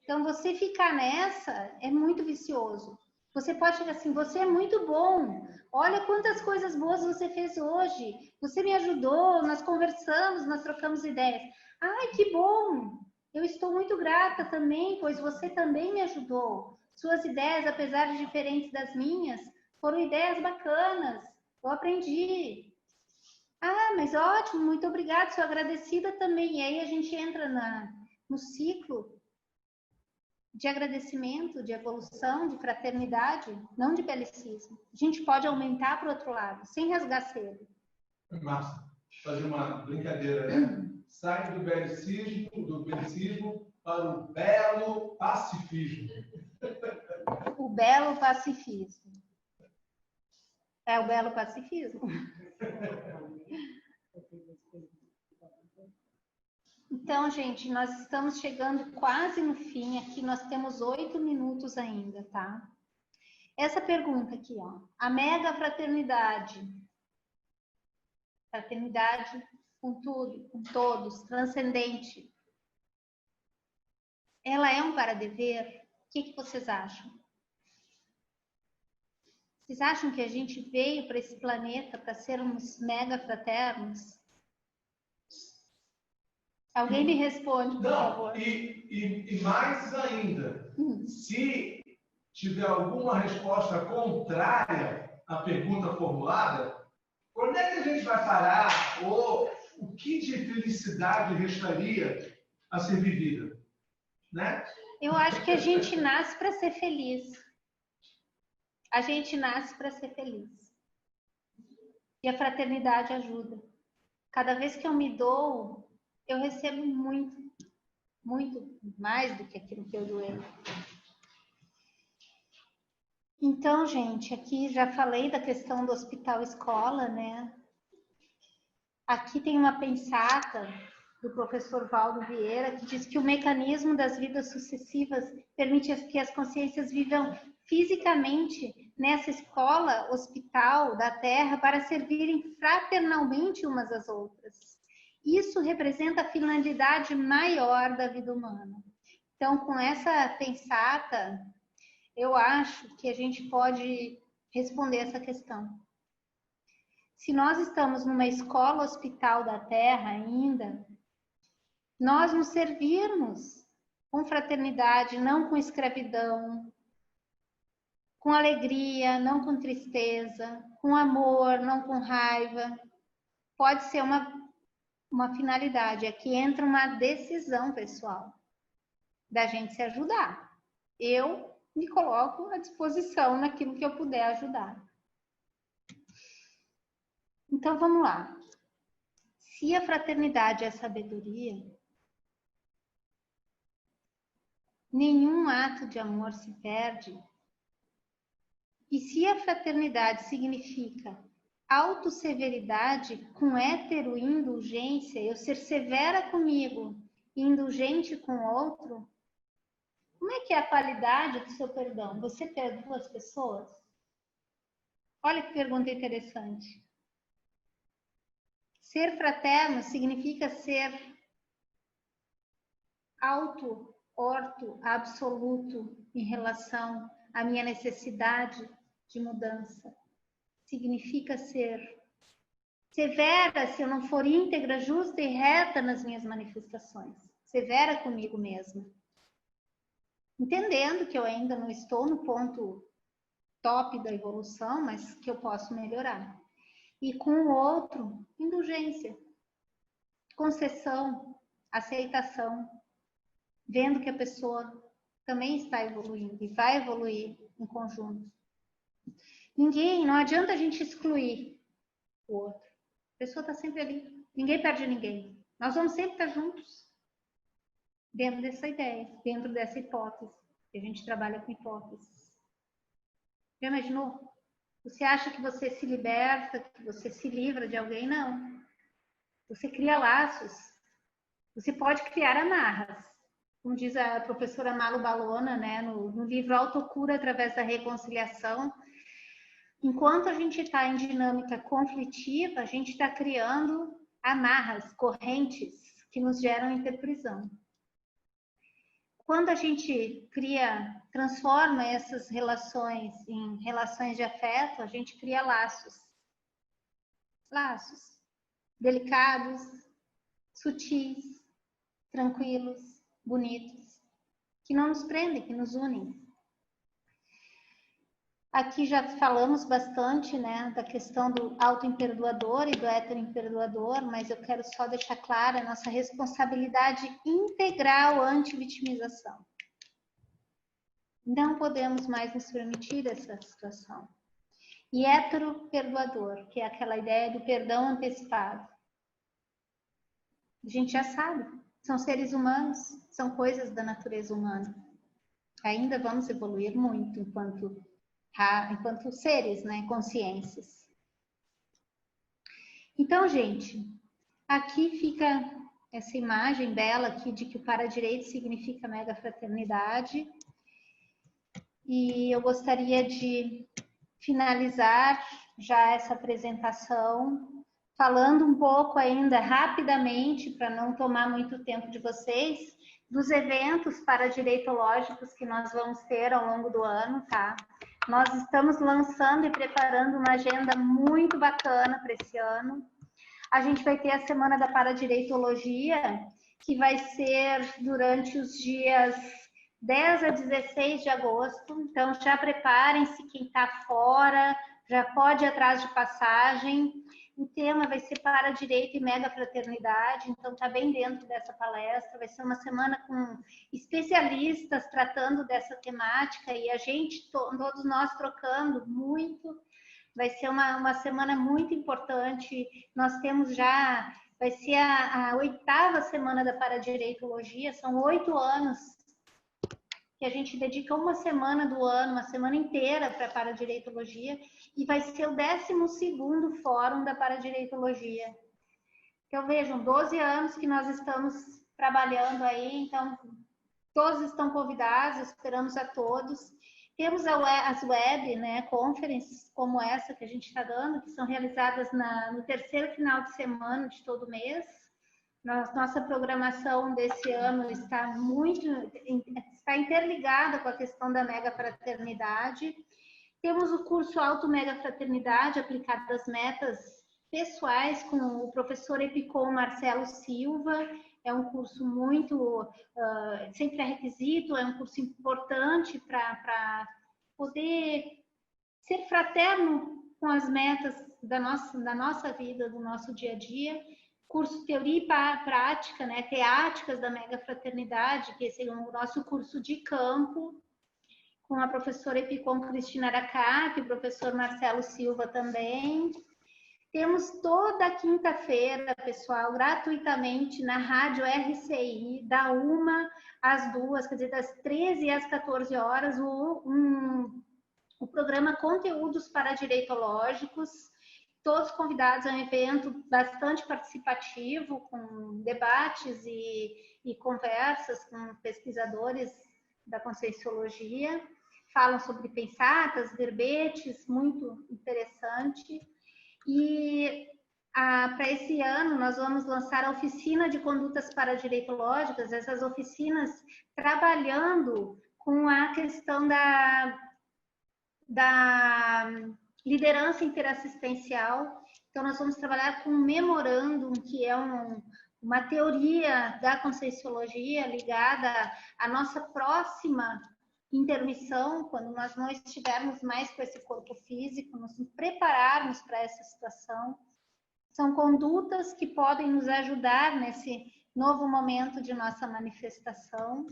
Então, você ficar nessa é muito vicioso. Você pode chegar assim, você é muito bom. Olha quantas coisas boas você fez hoje. Você me ajudou, nós conversamos, nós trocamos ideias. Ai, que bom! Eu estou muito grata também, pois você também me ajudou. Suas ideias, apesar de diferentes das minhas, foram ideias bacanas. Eu aprendi. Ah, mas ótimo, muito obrigada, sou agradecida também. E aí a gente entra no ciclo de agradecimento, de evolução, de fraternidade, não de belicismo. A gente pode aumentar para o outro lado, sem rasgar cedo. Márcia, fazer uma brincadeira, né? Sai do belicismo para o belo pacifismo. O belo pacifismo. É o belo pacifismo. Então, gente, nós estamos chegando quase no fim aqui, nós temos 8 minutos ainda, tá? Essa pergunta aqui, ó. A mega fraternidade. Fraternidade com tudo, com todos, transcendente. Ela é um para-dever? O que vocês acham? Vocês acham que a gente veio para esse planeta para sermos mega fraternos? Alguém me responde, por favor. E mais ainda, se tiver alguma resposta contrária à pergunta formulada, onde é que a gente vai parar? Ou o que de felicidade restaria a ser vivida? Né? Eu acho que a gente nasce para ser feliz. A gente nasce para ser feliz. E a fraternidade ajuda. Cada vez que eu me dou, eu recebo muito, muito mais do que aquilo que eu doei. Então, gente, aqui já falei da questão do hospital-escola, né? Aqui tem uma pensata do professor Valdo Vieira, que diz que o mecanismo das vidas sucessivas permite que as consciências vivam fisicamente nessa escola, hospital da Terra, para servirem fraternalmente umas às outras. Isso representa a finalidade maior da vida humana. Então, com essa pensata, eu acho que a gente pode responder essa questão. Se nós estamos numa escola hospital da Terra ainda, nós nos servirmos com fraternidade, não com escravidão, com alegria, não com tristeza, com amor, não com raiva, pode ser uma finalidade. Aqui entra uma decisão pessoal da gente se ajudar. Eu me coloco à disposição naquilo que eu puder ajudar. Então, vamos lá. Se a fraternidade é sabedoria, nenhum ato de amor se perde. E se a fraternidade significa autosseveridade com heteroindulgência, eu ser severa comigo e indulgente com o outro, como é que é a qualidade do seu perdão? Você perdoa as pessoas? Olha que pergunta interessante. Ser fraterno significa ser orto, absoluto em relação à minha necessidade de mudança. Significa ser severa se eu não for íntegra, justa e reta nas minhas manifestações. Severa comigo mesma. Entendendo que eu ainda não estou no ponto top da evolução, mas que eu posso melhorar. E com o outro, indulgência, concessão, aceitação, vendo que a pessoa também está evoluindo e vai evoluir em conjunto. Não adianta a gente excluir o outro. A pessoa está sempre ali. Ninguém perde ninguém. Nós vamos sempre estar juntos. Dentro dessa ideia, dentro dessa hipótese. A gente trabalha com hipóteses. Já imaginou? Você acha que você se liberta, que você se livra de alguém? Não. Você cria laços. Você pode criar amarras. Como diz a professora Malu Balona, né, no livro Autocura através da reconciliação, enquanto a gente está em dinâmica conflitiva, a gente está criando amarras, correntes que nos geram interprisão. Quando a gente transforma essas relações em relações de afeto, a gente cria laços. Laços delicados, sutis, tranquilos, bonitos, que não nos prendem, que nos unem. Aqui já falamos bastante, né, da questão do autoimperdoador e do heteroimperdoador, mas eu quero só deixar clara a nossa responsabilidade integral anti-vitimização. Não podemos mais nos permitir essa situação. E heteroperdoador, que é aquela ideia do perdão antecipado. A gente já sabe, são seres humanos, são coisas da natureza humana. Ainda vamos evoluir muito enquanto seres, né, consciências. Então, gente, aqui fica essa imagem bela aqui de que o para-direito significa mega fraternidade. E eu gostaria de finalizar já essa apresentação falando um pouco ainda rapidamente, para não tomar muito tempo de vocês, dos eventos paradireitológicos que nós vamos ter ao longo do ano, tá? Nós estamos lançando e preparando uma agenda muito bacana para esse ano. A gente vai ter a Semana da Paradireitologia, que vai ser durante os dias 10 a 16 de agosto. Então, já preparem-se, quem está fora, já pode ir atrás de passagem. O tema vai ser Paradireito e Mega Fraternidade, então está bem dentro dessa palestra. Vai ser uma semana com especialistas tratando dessa temática e a gente, todos nós trocando muito. Vai ser uma semana muito importante. Nós temos já, vai ser a 8ª Semana da Paradireitologia, são 8 anos que a gente dedica uma semana do ano, uma semana inteira para a paradireitologia, e vai ser o 12º Fórum da Paradireitologia. Então, vejam, 12 anos que nós estamos trabalhando aí, então todos estão convidados, esperamos a todos. Temos as web, né, conferences como essa que a gente está dando, que são realizadas no terceiro final de semana de todo mês. Nossa programação desse ano está interligada com a questão da mega fraternidade. Temos o curso Auto Mega Fraternidade aplicado às metas pessoais com o professor Epicom Marcelo Silva. É um curso muito sem pré-requisito, é um curso importante para poder ser fraterno com as metas da nossa vida, do nosso dia a dia. Curso Teoria e Prática, né, Teáticas da Mega Fraternidade, que esse é o nosso curso de campo, com a professora Epicom Cristina Aracati, o professor Marcelo Silva também. Temos toda quinta-feira, pessoal, gratuitamente na rádio RCI, da 1 às 2, quer dizer, das 13 às 14 horas, o programa Conteúdos Paradireitológicos. Todos convidados a um evento bastante participativo, com debates e conversas com pesquisadores da Conscienciologia. Falam sobre pensatas, verbetes, muito interessante. E para esse ano nós vamos lançar a oficina de condutas paradireitológicas, essas oficinas trabalhando com a questão da liderança interassistencial. Então nós vamos trabalhar com um memorândum, que é uma teoria da Conscienciologia ligada à nossa próxima intermissão, quando nós não estivermos mais com esse corpo físico, nos prepararmos para essa situação. São condutas que podem nos ajudar nesse novo momento de nossa manifestação.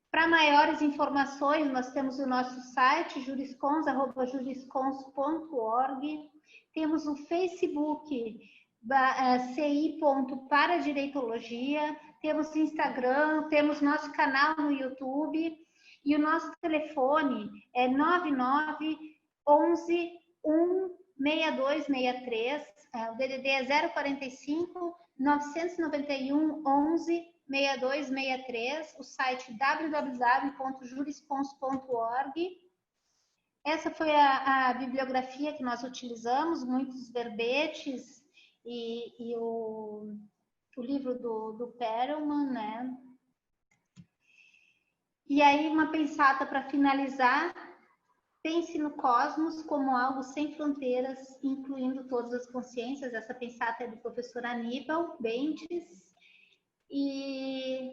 Para maiores informações, nós temos o nosso site, juriscons@juriscons.org. Temos o Facebook, ci.paradireitologia. Temos o Instagram, temos nosso canal no YouTube. E o nosso telefone é 99 11 1 6263. O DDD é 045 991 11 6263. O site www.juriscons.org. Essa foi a bibliografia que nós utilizamos, muitos verbetes e o livro do Perelman, né? E aí, uma pensata para finalizar: pense no cosmos como algo sem fronteiras, incluindo todas as consciências. Essa pensata é do professor Aníbal Bentes. E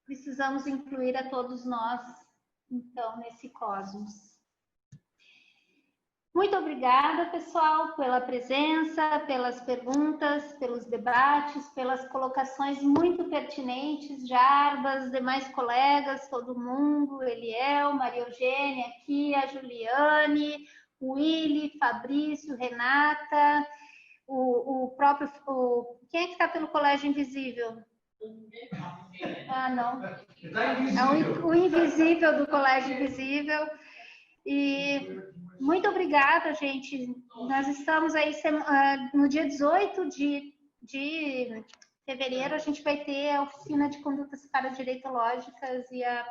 precisamos incluir a todos nós, então, nesse cosmos. Muito obrigada, pessoal, pela presença, pelas perguntas, pelos debates, pelas colocações muito pertinentes. Jarbas, demais colegas, todo mundo, Eliel, Maria Eugênia aqui, a Juliane, o Willy, Fabrício, Renata, o próprio... quem é que está pelo Colégio Invisível? Ah, não. É o invisível do Colégio Invisível. E muito obrigada, gente. Nós estamos aí no dia 18 de fevereiro, a gente vai ter a oficina de condutas paradireitológicas e a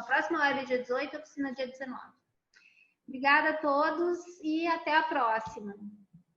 próxima live dia 18, a oficina dia 19. Obrigada a todos e até a próxima.